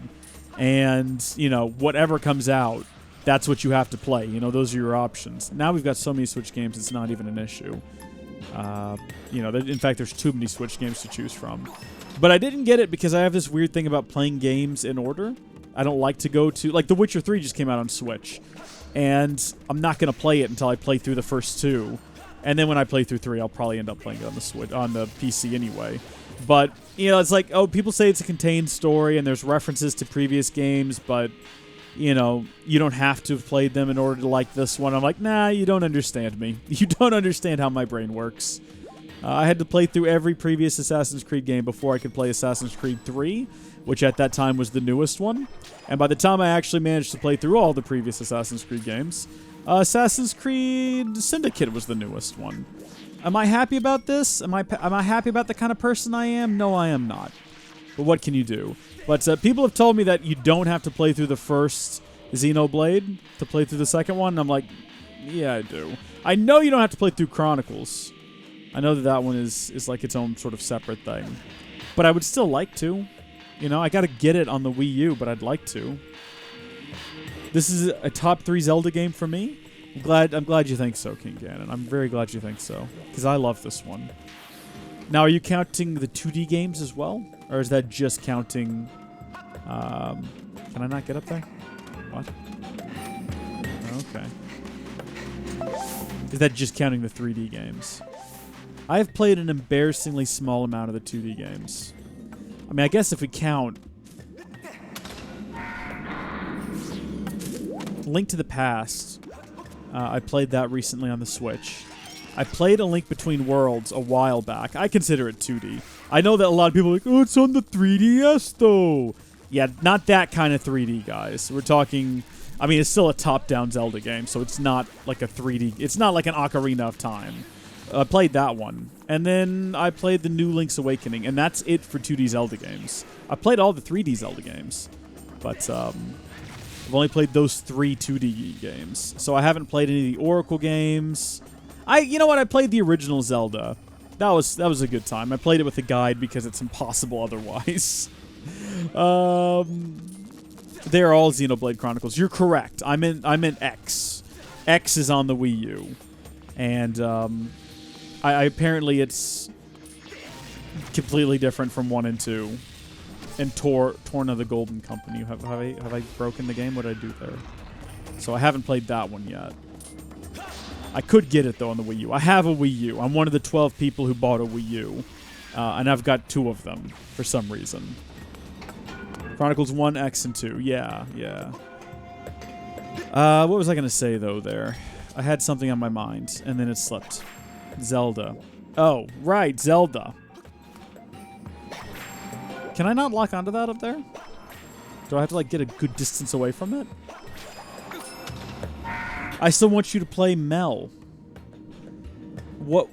And, you know, whatever comes out, that's what you have to play. You know, those are your options. Now we've got so many Switch games, it's not even an issue. You know, in fact, there's too many Switch games to choose from. But I didn't get it because I have this weird thing about playing games in order. I don't like to go to... Like, The Witcher 3 just came out on Switch. And I'm not going to play it until I play through the first 2. And then when I play through 3, I'll probably end up playing it on the Switch, on the PC anyway. But, you know, it's like, oh, people say it's a contained story and there's references to previous games, but, you know, you don't have to have played them in order to like this one. I'm like, nah, you don't understand me. You don't understand how my brain works. I had to play through every previous Assassin's Creed game before I could play Assassin's Creed 3, which at that time was the newest one. And by the time I actually managed to play through all the previous Assassin's Creed games, Assassin's Creed Syndicate was the newest one. Am I happy about this? Am I happy about the kind of person I am? No, I am not. But what can you do? But people have told me that you don't have to play through the first Xenoblade to play through the second one. And I'm like, yeah, I do. I know you don't have to play through Chronicles. I know that one is like its own sort of separate thing. But I would still like to. You know, I got to get it on the Wii U, but I'd like to. This is a top 3 Zelda game for me. I'm glad you think so, King Ganon. I'm very glad you think so, because I love this one. Now, are you counting the 2D games as well? Or is that just counting... can I not get up there? What? Okay. Is that just counting the 3D games? I've played an embarrassingly small amount of the 2D games. I mean, I guess if we count... Link to the Past... I played that recently on the Switch. I played A Link Between Worlds a while back. I consider it 2D. I know that a lot of people are like, oh, it's on the 3DS, though. Yeah, not that kind of 3D, guys. We're talking... I mean, it's still a top-down Zelda game, so it's not like a 3D... It's not like an Ocarina of Time. I played that one. And then I played the new Link's Awakening, and that's it for 2D Zelda games. I played all the 3D Zelda games. But, I've only played those 3 2D games. So I haven't played any of the Oracle games. You know what? I played the original Zelda. That was a good time. I played it with a guide because it's impossible otherwise. They're all Xenoblade Chronicles. You're correct. I meant X. X is on the Wii U. And I apparently it's completely different from 1 and 2. And Torn of the Golden Company. Have I broken the game? What did I do there? So I haven't played that one yet. I could get it, though, on the Wii U. I have a Wii U. I'm one of the 12 people who bought a Wii U. And I've got 2 of them, for some reason. Chronicles 1, X, and 2. Yeah. What was I going to say, though, there? I had something on my mind, and then it slipped. Zelda. Oh, right, Zelda. Can I not lock onto that up there? Do I have to, like, get a good distance away from it? I still want you to play Mel. What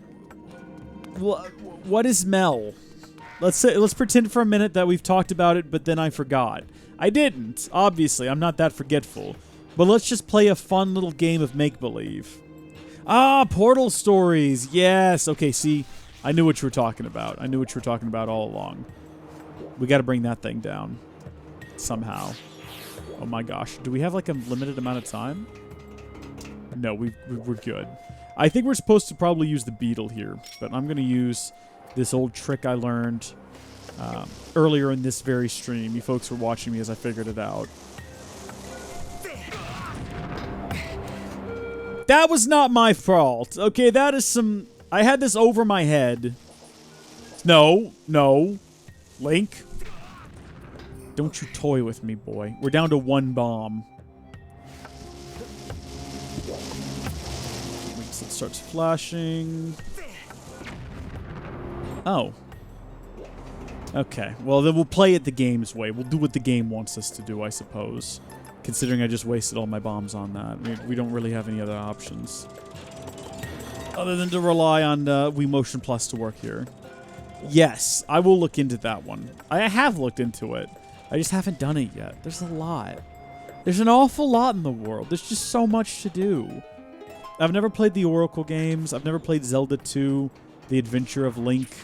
is Mel? Let's pretend for a minute that we've talked about it, but then I forgot. I didn't, obviously. I'm not that forgetful. But let's just play a fun little game of make-believe. Ah, Portal Stories. Yes. Okay, see, I knew what you were talking about. I knew what you were talking about all along. We got to bring that thing down somehow. Oh my gosh. Do we have like a limited amount of time? No, we're good. I think we're supposed to probably use the beetle here, but I'm going to use this old trick I learned earlier in this very stream. You folks were watching me as I figured it out. That was not my fault. Okay, that is some... I had this over my head. No. Link. Don't you toy with me, boy. We're down to 1 bomb. It starts flashing. Oh. Okay. Well, then we'll play it the game's way. We'll do what the game wants us to do, I suppose. Considering I just wasted all my bombs on that. We don't really have any other options. Other than to rely on Wii Motion Plus to work here. Yes, I will look into that one. I have looked into it. I just haven't done it yet. There's a lot. There's an awful lot in the world. There's just so much to do. I've never played the Oracle games. I've never played Zelda 2, The Adventure of Link.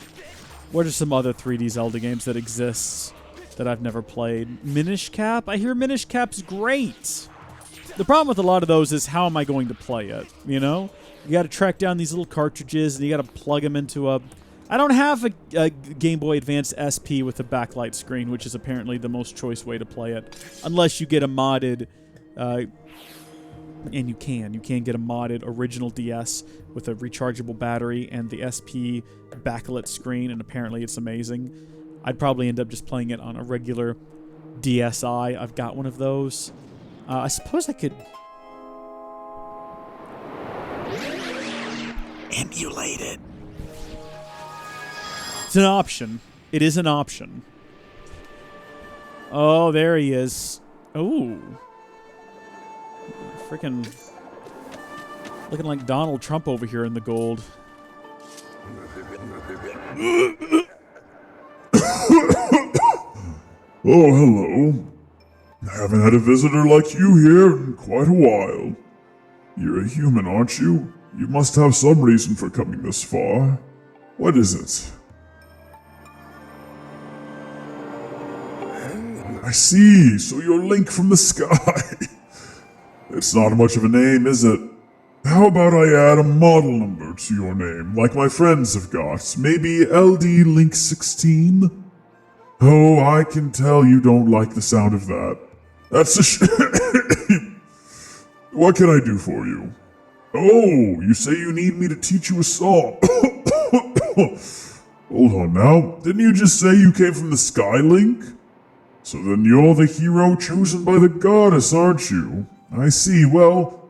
What are some other 3D Zelda games that exist that I've never played? Minish Cap? I hear Minish Cap's great. The problem with a lot of those is how am I going to play it, you know? You got to track down these little cartridges and you got to plug them into a... I don't have a Game Boy Advance SP with a backlight screen, which is apparently the most choice way to play it. Unless you get a modded... and you can get a modded original DS with a rechargeable battery and the SP backlit screen, and apparently it's amazing. I'd probably end up just playing it on a regular DSi. I've got one of those. I suppose I could emulate it. It's an option. It is an option. Oh, there he is. Ooh. Freaking looking like Donald Trump over here in the gold. Oh, hello. I haven't had a visitor like you here in quite a while. You're a human, aren't you? You must have some reason for coming this far. What is it? I see, so you're Link from the sky. It's not much of a name, is it? How about I add a model number to your name, like my friends have got? Maybe LD Link 16? Oh, I can tell you don't like the sound of that. That's a shame. What can I do for you? Oh, you say you need me to teach you a song. Hold on now. Didn't you just say you came from the sky, Link? So then you're the hero chosen by the goddess, aren't you? I see. Well,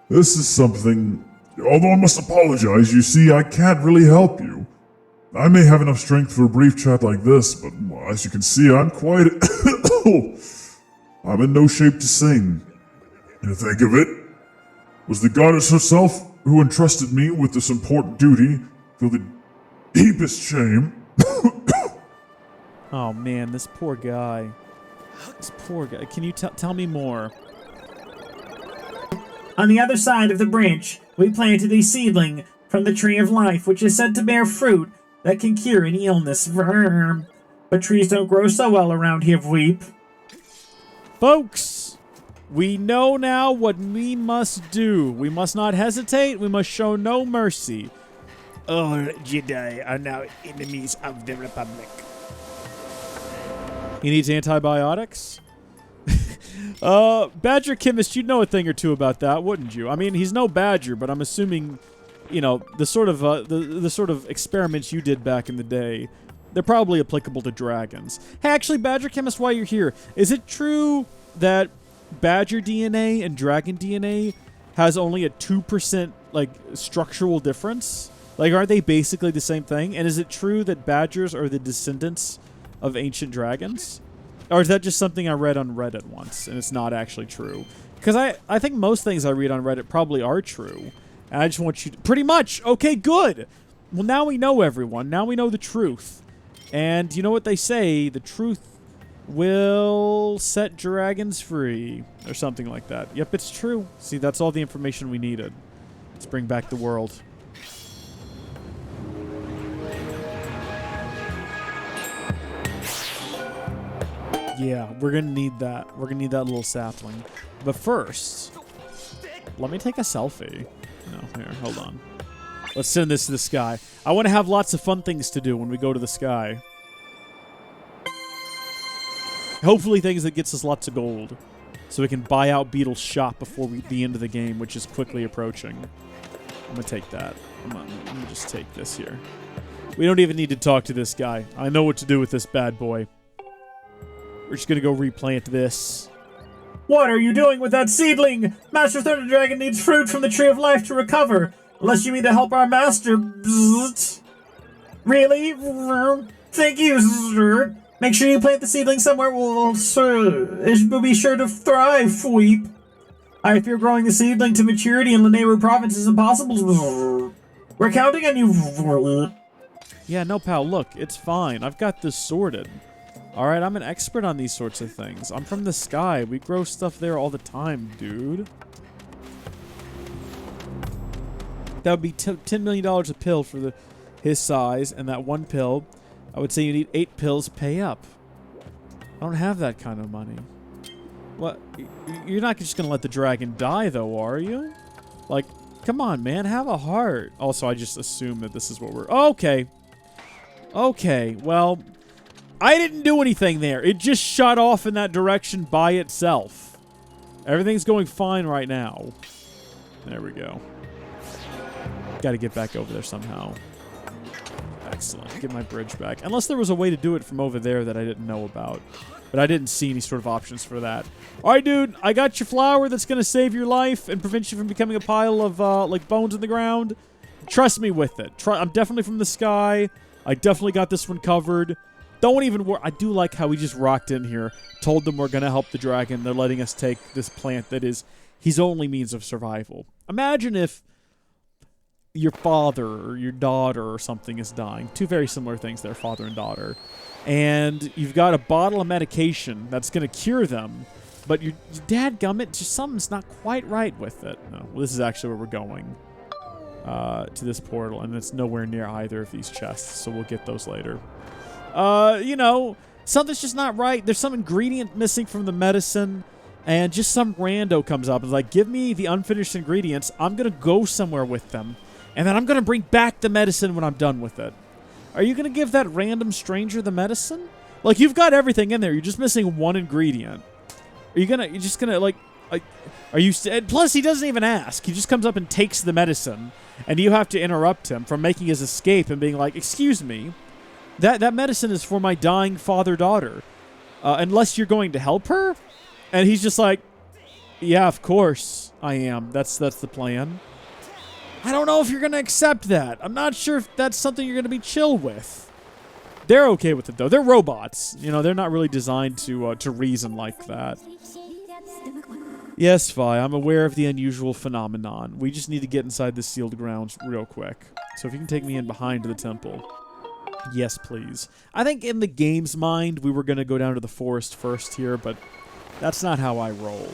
this is something... Although I must apologize, you see, I can't really help you. I may have enough strength for a brief chat like this, but well, as you can see, I'm quite... I'm in no shape to sing. And to think of it, was the goddess herself who entrusted me with this important duty. Feel the deepest shame. Oh man, this poor guy. This poor guy. Can you tell me more? On the other side of the branch, we planted a seedling from the tree of life, which is said to bear fruit that can cure any illness. But trees don't grow so well around here, Veep. Folks, we know now what we must do. We must not hesitate. We must show no mercy. All Jedi are now enemies of the Republic. He needs antibiotics? Badger Chemist, you'd know a thing or two about that, wouldn't you? I mean, he's no badger, but I'm assuming, you know, the sort of the sort of experiments you did back in the day, they're probably applicable to dragons. Hey, actually, Badger Chemist, while you're here, is it true that badger DNA and dragon DNA has only a 2% like structural difference? Like, aren't they basically the same thing? And is it true that badgers are the descendants of ancient dragons? Or is that just something I read on Reddit once, and it's not actually true? Because I think most things I read on Reddit probably are true. And I just want you to... Pretty much! Okay, good! Well, now we know, everyone. Now we know the truth. And you know what they say? The truth will set dragons free. Or something like that. Yep, it's true. See, that's all the information we needed. Let's bring back the world. Yeah, we're gonna need that. We're gonna need that little sapling. But first, let me take a selfie. No, here, hold on. Let's send this to the sky. I want to have lots of fun things to do when we go to the sky. Hopefully things that gets us lots of gold. So we can buy out Beetle's shop before the end of the game, which is quickly approaching. I'm going to take that. Let me just take this here. We don't even need to talk to this guy. I know what to do with this bad boy. We're just going to go replant this. What are you doing with that seedling? Master Thunder Dragon needs fruit from the Tree of Life to recover. Unless you mean to help our master. Bzzzt. Really? Thank you, sir. Make sure you plant the seedling somewhere, sir. It will be sure to thrive, weep. I fear growing the seedling to maturity in the neighboring province is impossible. We're counting on you. Yeah, no, pal, look, it's fine. I've got this sorted. All right, I'm an expert on these sorts of things. I'm from the sky. We grow stuff there all the time, dude. That would be $10 million a pill for his size, and that one pill, I would say you need 8 pills, pay up. I don't have that kind of money. What? You're not just going to let the dragon die, though, are you? Like, come on, man, have a heart. Also, I just assume that this is what we're... Okay. Okay, well... I didn't do anything there. It just shot off in that direction by itself. Everything's going fine right now. There we go. Got to get back over there somehow. Excellent. Get my bridge back. Unless there was a way to do it from over there that I didn't know about. But I didn't see any sort of options for that. All right, dude. I got your flower that's going to save your life and prevent you from becoming a pile of, like, bones in the ground. Trust me with it. I'm definitely from the sky. I definitely got this one covered. Don't even worry. I do like how we just rocked in here, told them we're going to help the dragon. They're letting us take this plant that is his only means of survival. Imagine if your father or your daughter or something is dying. Two very similar things there, father and daughter. And you've got a bottle of medication that's going to cure them, but your dadgummit, just something's not quite right with it. No, well, this is actually where we're going, to this portal, and it's nowhere near either of these chests, so we'll get those later. You know, something's just not right. There's some ingredient missing from the medicine, and just some rando comes up and is like, give me the unfinished ingredients. I'm going to go somewhere with them, and then I'm going to bring back the medicine when I'm done with it. Are you going to give that random stranger the medicine? Like, you've got everything in there. You're just missing one ingredient. Are you going to, you're just going to, like, are you, plus he doesn't even ask. He just comes up and takes the medicine, and you have to interrupt him from making his escape and being like, excuse me. That medicine is for my dying father-daughter. Unless you're going to help her? And he's just like, yeah, of course I am. That's the plan. I don't know if you're going to accept that. I'm not sure if that's something you're going to be chill with. They're okay with it, though. They're robots. You know, they're not really designed to reason like that. Yes, Fi, I'm aware of the unusual phenomenon. We just need to get inside the sealed grounds real quick. So if you can take me in behind the temple. Yes, please. I think in the game's mind, we were going to go down to the forest first here, but that's not how I roll.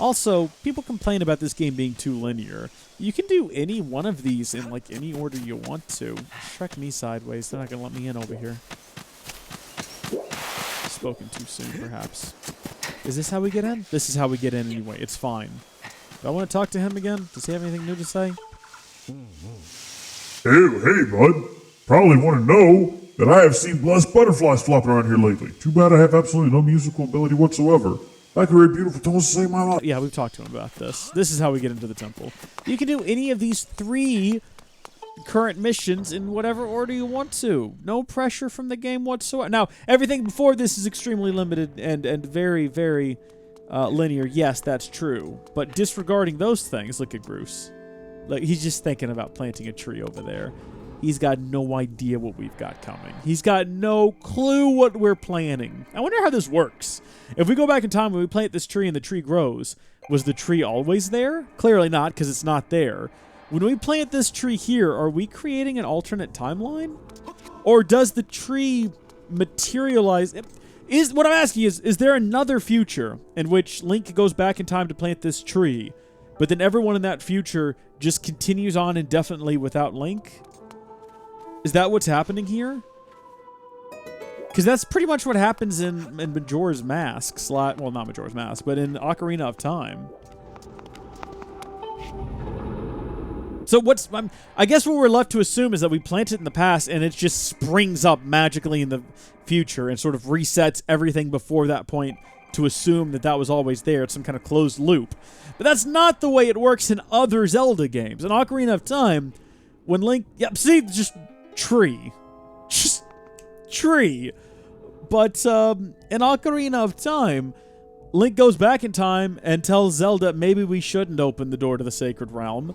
Also, people complain about this game being too linear. You can do any one of these in, like, any order you want to. Shrek me sideways. They're not going to let me in over here. Spoken too soon, perhaps. Is this how we get in? This is how we get in anyway. It's fine. Do I want to talk to him again? Does he have anything new to say? Hey, bud. Probably want to know that I have seen blessed butterflies flopping around here lately. Too bad I have absolutely no musical ability whatsoever. I could read beautiful tones to save my life. Yeah, we've talked to him about this. This is how we get into the temple. You can do any of these 3 current missions in whatever order you want to. No pressure from the game whatsoever. Now, everything before this is extremely limited and very, very linear. Yes, that's true. But disregarding those things, look at Bruce. Like, he's just thinking about planting a tree over there. He's got no idea what we've got coming. He's got no clue what we're planning. I wonder how this works. If we go back in time when we plant this tree and the tree grows, was the tree always there? Clearly not, because it's not there. When we plant this tree here, are we creating an alternate timeline? Or does the tree materialize? What I'm asking is there another future in which Link goes back in time to plant this tree, but then everyone in that future just continues on indefinitely without Link? Is that what's happening here? Because that's pretty much what happens in Majora's Mask. Well, not Majora's Mask, but in Ocarina of Time. So I guess what we're left to assume is that we plant it in the past and it just springs up magically in the future and sort of resets everything before that point to assume that that was always there. It's some kind of closed loop. But that's not the way it works in other Zelda games. In Ocarina of Time, when Link... Yep, see? Just tree. Just tree. But in Ocarina of Time, Link goes back in time and tells Zelda maybe we shouldn't open the door to the Sacred Realm.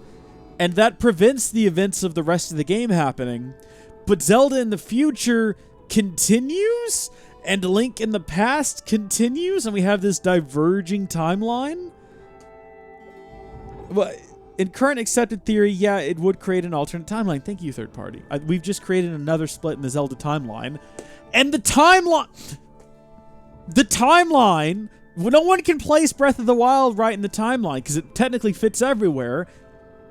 And that prevents the events of the rest of the game happening. But Zelda in the future continues, and Link in the past continues, and we have this diverging timeline? Well, in current accepted theory, yeah, it would create an alternate timeline. Thank you, third party. We've just created another split in the Zelda timeline. And the timeline... No one can place Breath of the Wild right in the timeline, because it technically fits everywhere.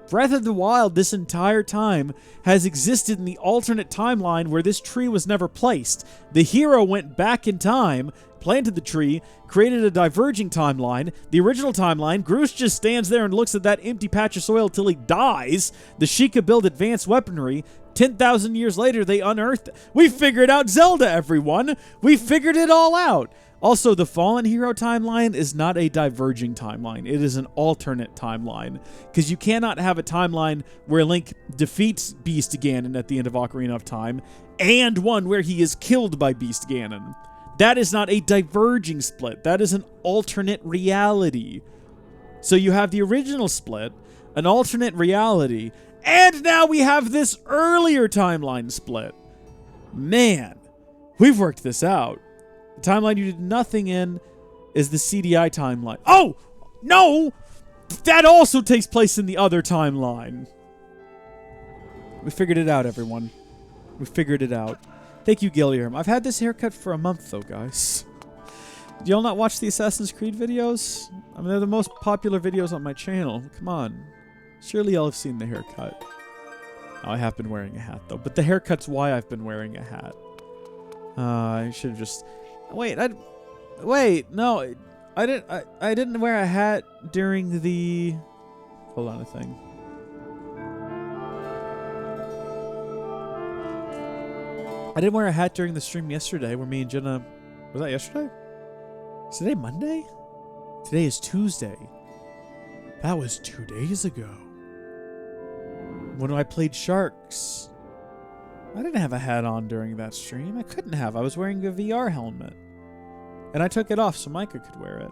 Breath of the Wild this entire time has existed in the alternate timeline where this tree was never placed. The hero went back in time, planted the tree, created a diverging timeline. The original timeline, Groose just stands there and looks at that empty patch of soil till he dies. The Sheikah build advanced weaponry. 10,000 years later, they unearthed... We figured out Zelda, everyone! We figured it all out! Also, the Fallen Hero timeline is not a diverging timeline. It is an alternate timeline. Because you cannot have a timeline where Link defeats Beast Ganon at the end of Ocarina of Time, and one where he is killed by Beast Ganon. That is not a diverging split. That is an alternate reality. So you have the original split, an alternate reality, and now we have this earlier timeline split. Man, we've worked this out. The timeline you did nothing in is the CDI timeline. Oh! No! That also takes place in the other timeline. We figured it out, everyone. We figured it out. Thank you, Gilliam. I've had this haircut for a month, though, guys. Do y'all not watch the Assassin's Creed videos? I mean, they're the most popular videos on my channel. Come on. Surely y'all have seen the haircut. Oh, I have been wearing a hat, though. But the haircut's why I've been wearing a hat. I should have just... Wait, no, I didn't wear a hat during the... Hold on a thing. I didn't wear a hat during the stream yesterday where me and Jenna... Was that yesterday? Is today Monday? Today is Tuesday. That was 2 days ago. When I played Sharks. I didn't have a hat on during that stream. I couldn't have. I was wearing a VR helmet. And I took it off so Micah could wear it.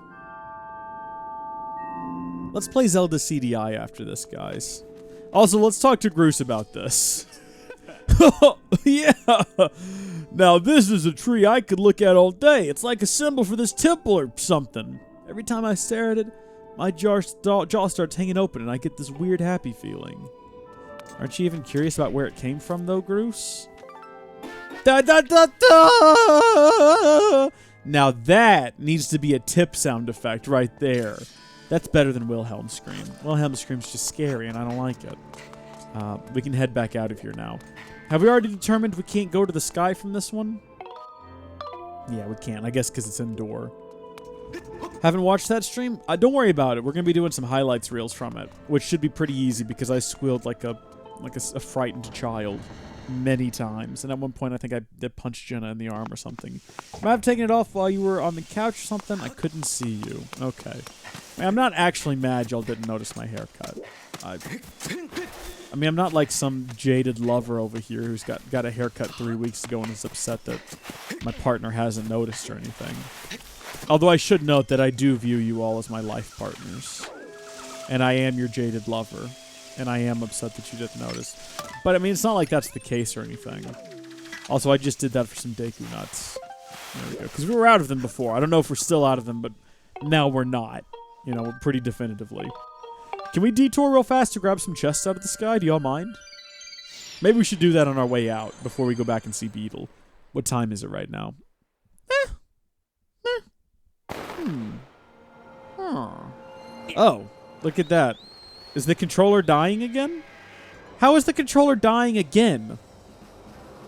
Let's play Zelda CDI after this, guys. Also, let's talk to Groose about this. Yeah! Now, this is a tree I could look at all day. It's like a symbol for this temple or something. Every time I stare at it, my jaw starts hanging open and I get this weird happy feeling. Aren't you even curious about where it came from, though, Groose? Da da da da! Now that needs to be a tip sound effect right there. That's better than Wilhelm's scream. Wilhelm's scream's just scary, and I don't like it. We can head back out of here now. Have we already determined we can't go to the sky from this one? Yeah, we can't. I guess because it's indoor. Haven't watched that stream? Don't worry about it. We're going to be doing some highlights reels from it, which should be pretty easy because I squealed like a frightened child many times. And at one point, I think I did punch Jenna in the arm or something. I might have taken it off while you were on the couch or something. I couldn't see you. Okay. I'm not actually mad y'all didn't notice my haircut. I mean, I'm not like some jaded lover over here who's got a haircut 3 weeks ago and is upset that my partner hasn't noticed or anything. Although I should note that I do view you all as my life partners. And I am your jaded lover. And I am upset that you didn't notice. But I mean, it's not like that's the case or anything. Also, I just did that for some Deku nuts. There we go. Because we were out of them before. I don't know if we're still out of them, but now we're not. You know, pretty definitively. Can we detour real fast to grab some chests out of the sky? Do y'all mind? Maybe we should do that on our way out before we go back and see Beetle. What time is it right now? Oh, look at that. Is the controller dying again? How is the controller dying again?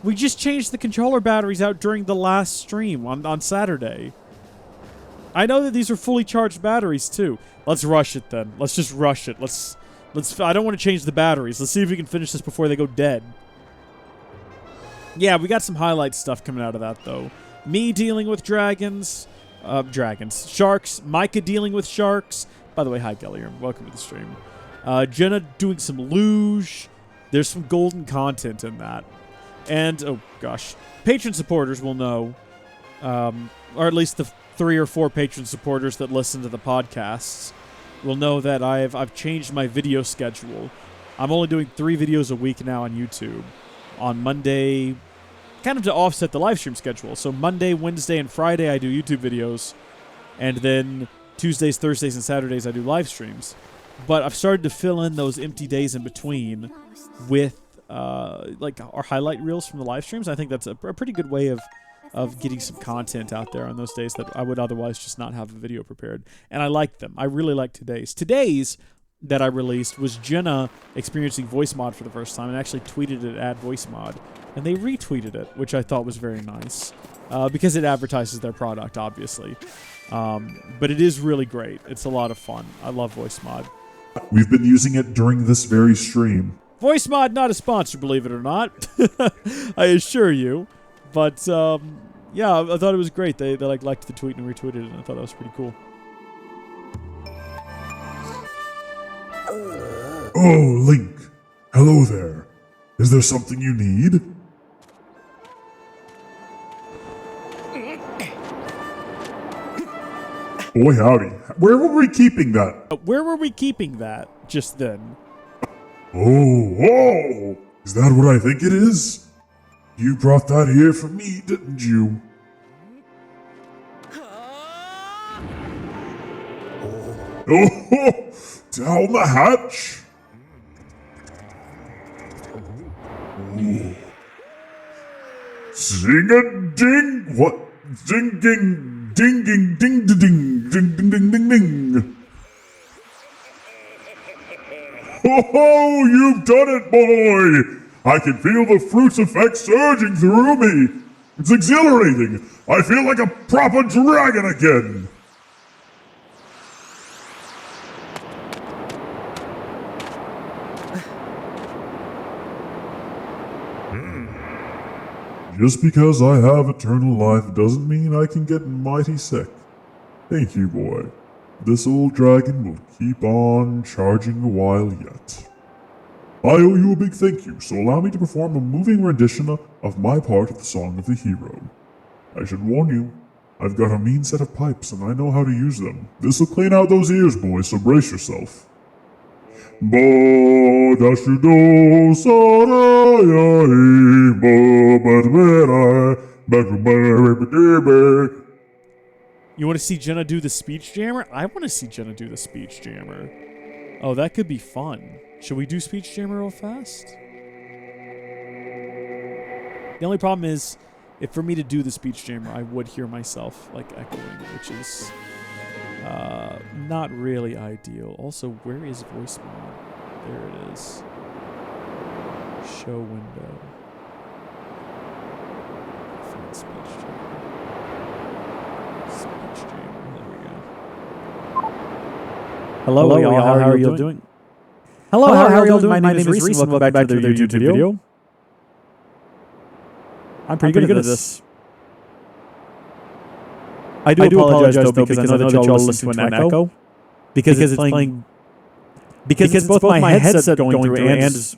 We just changed the controller batteries out during the last stream on Saturday. I know that these are fully charged batteries too. Let's rush it then. Let's just rush it. Let's I don't want to change the batteries. Let's see if we can finish this before they go dead. Yeah, we got some highlight stuff coming out of that though. Me dealing with sharks. Micah dealing with sharks. By the way, hi Gellier. Welcome to the stream. Jenna doing some luge. There's some golden content in that. And, oh gosh, patron supporters will know, or at least the 3 or 4 patron supporters that listen to the podcasts will know that I've changed my video schedule. I'm only doing 3 videos a week now on YouTube. On Monday, kind of to offset the live stream schedule. So Monday, Wednesday, and Friday I do YouTube videos. And then Tuesdays, Thursdays, and Saturdays I do live streams. But I've started to fill in those empty days in between with like our highlight reels from the live streams. I think that's a pretty good way of getting some content out there on those days that I would otherwise just not have a video prepared. And I like them. I really like today's. Today's that I released was Jenna experiencing voice mod for the first time and actually tweeted it at voice mod. And they retweeted it, which I thought was very nice because it advertises their product, obviously. But it is really great. It's a lot of fun. I love voice mod. We've been using it during this very stream. Voice mod, not a sponsor, believe it or not. I assure you. But, yeah, I thought it was great. They liked the tweet and retweeted it, and I thought that was pretty cool. Oh, Link. Hello there. Is there something you need? Boy, howdy. Where were we keeping that? Where were we keeping that just then? Oh, is that what I think it is? You brought that here for me, didn't you? Oh, down the hatch. Ooh. Sing-a-ding, what? Ding-ding, ding-ding, ding-ding, ding-ding-ding-ding-ding. Oh, you've done it, boy! I can feel the fruits effect surging through me. It's exhilarating. I feel like a proper dragon again. Just because I have eternal life doesn't mean I can get mighty sick. Thank you, boy. This old dragon will keep on charging a while yet. I owe you a big thank you, so allow me to perform a moving rendition of my part of the Song of the Hero. I should warn you, I've got a mean set of pipes and I know how to use them. This'll clean out those ears, boys, so brace yourself. You want to see Jenna do the speech jammer? I want to see Jenna do the speech jammer. Oh, that could be fun. Should we do speech jammer real fast? The only problem is, if for me to do the speech jammer, I would hear myself like echoing, which is not really ideal. Also, where is voice mod? There it is. Show window. Find speech jammer. Speech jammer. There we go. Hello, y'all. How are you doing? Hello, how are you doing? My name is Reese, and welcome back to the YouTube video. I'm pretty good at this. I do apologize though because I know that y'all listen to an echo. Because it's playing... Because it's both my headset going through and...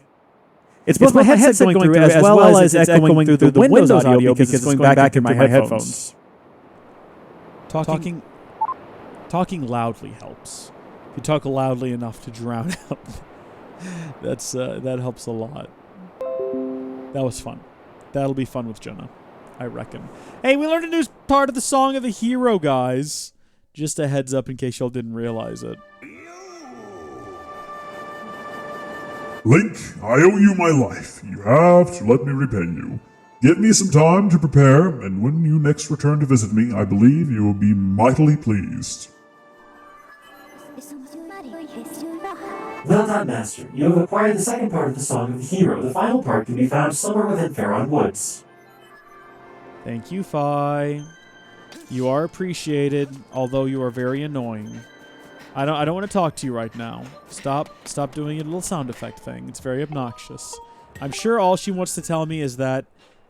It's both my headset going through as well as it's echoing through the Windows audio because it's going back into my headphones. Talking loudly helps. If you talk loudly enough to drown out, that helps a lot. That was fun. That'll be fun with Jenna, I reckon. Hey, we learned a new part of the Song of the Hero, guys. Just a heads up in case y'all didn't realize it. Link, I owe you my life. You have to let me repay you. Give me some time to prepare, and when you next return to visit me, I believe you will be mightily pleased. Well done, Master. You have acquired the second part of the Song of the Hero. The final part can be found somewhere within Faron Woods. Thank you, Fi. You are appreciated, although you are very annoying. I don't want to talk to you right now. Stop doing your little sound effect thing. It's very obnoxious. I'm sure all she wants to tell me is that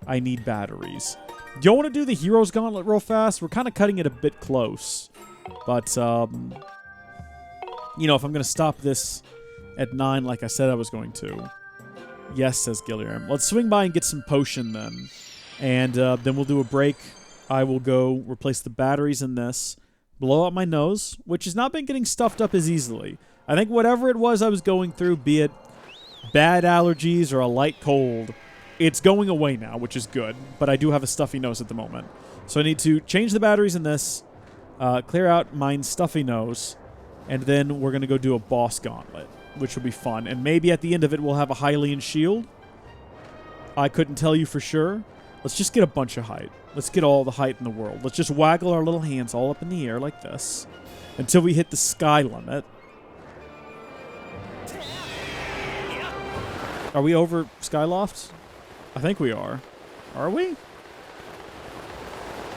I need batteries. Do you want to do the Hero's Gauntlet real fast? We're kind of cutting it a bit close. But, you know, if I'm going to stop this at 9 like I said I was going to. Yes, says Gilliam. Let's swing by and get some potion then. And then we'll do a break. I will go replace the batteries in this. Blow out my nose, which has not been getting stuffed up as easily. I think whatever it was I was going through, be it bad allergies or a light cold, it's going away now, which is good. But I do have a stuffy nose at the moment. So I need to change the batteries in this, clear out my stuffy nose, and then we're going to go do a boss gauntlet, which will be fun. And maybe at the end of it, we'll have a Hylian shield. I couldn't tell you for sure. Let's just get a bunch of height. Let's get all the height in the world. Let's just waggle our little hands all up in the air like this until we hit the sky limit. Are we over Skyloft? I think we are. Are we?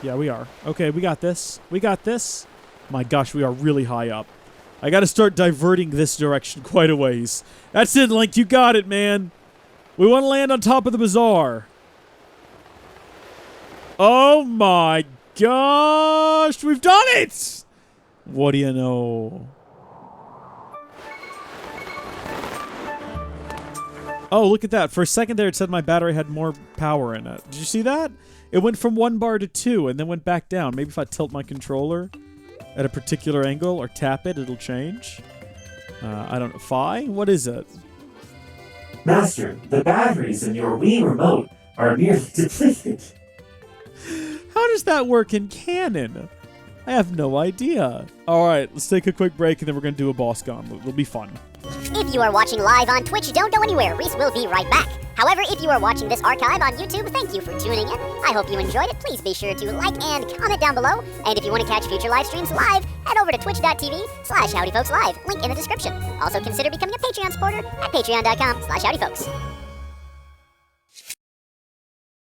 Yeah, we are. Okay, we got this. We got this. My gosh, we are really high up. I got to start diverting this direction quite a ways. That's it, Link. You got it, man. We want to land on top of the bazaar. Oh my gosh, we've done it! What do you know? Oh, look at that. For a second there, it said my battery had more power in it. Did you see that? It went from 1 bar to 2 and then went back down. Maybe if I tilt my controller at a particular angle or tap it, it'll change. I don't know. Fi? What is it? Master, the batteries in your Wii remote are nearly depleted. How does that work in canon? I have no idea. Alright, let's take a quick break and then we're going to do a boss gauntlet. It'll be fun. If you are watching live on Twitch, don't go anywhere. Reese will be right back. However, if you are watching this archive on YouTube, thank you for tuning in. I hope you enjoyed it. Please be sure to like and comment down below. And if you want to catch future live streams live, head over to twitch.tv/howdyfolkslive. Link in the description. Also consider becoming a Patreon supporter at patreon.com/howdyfolks.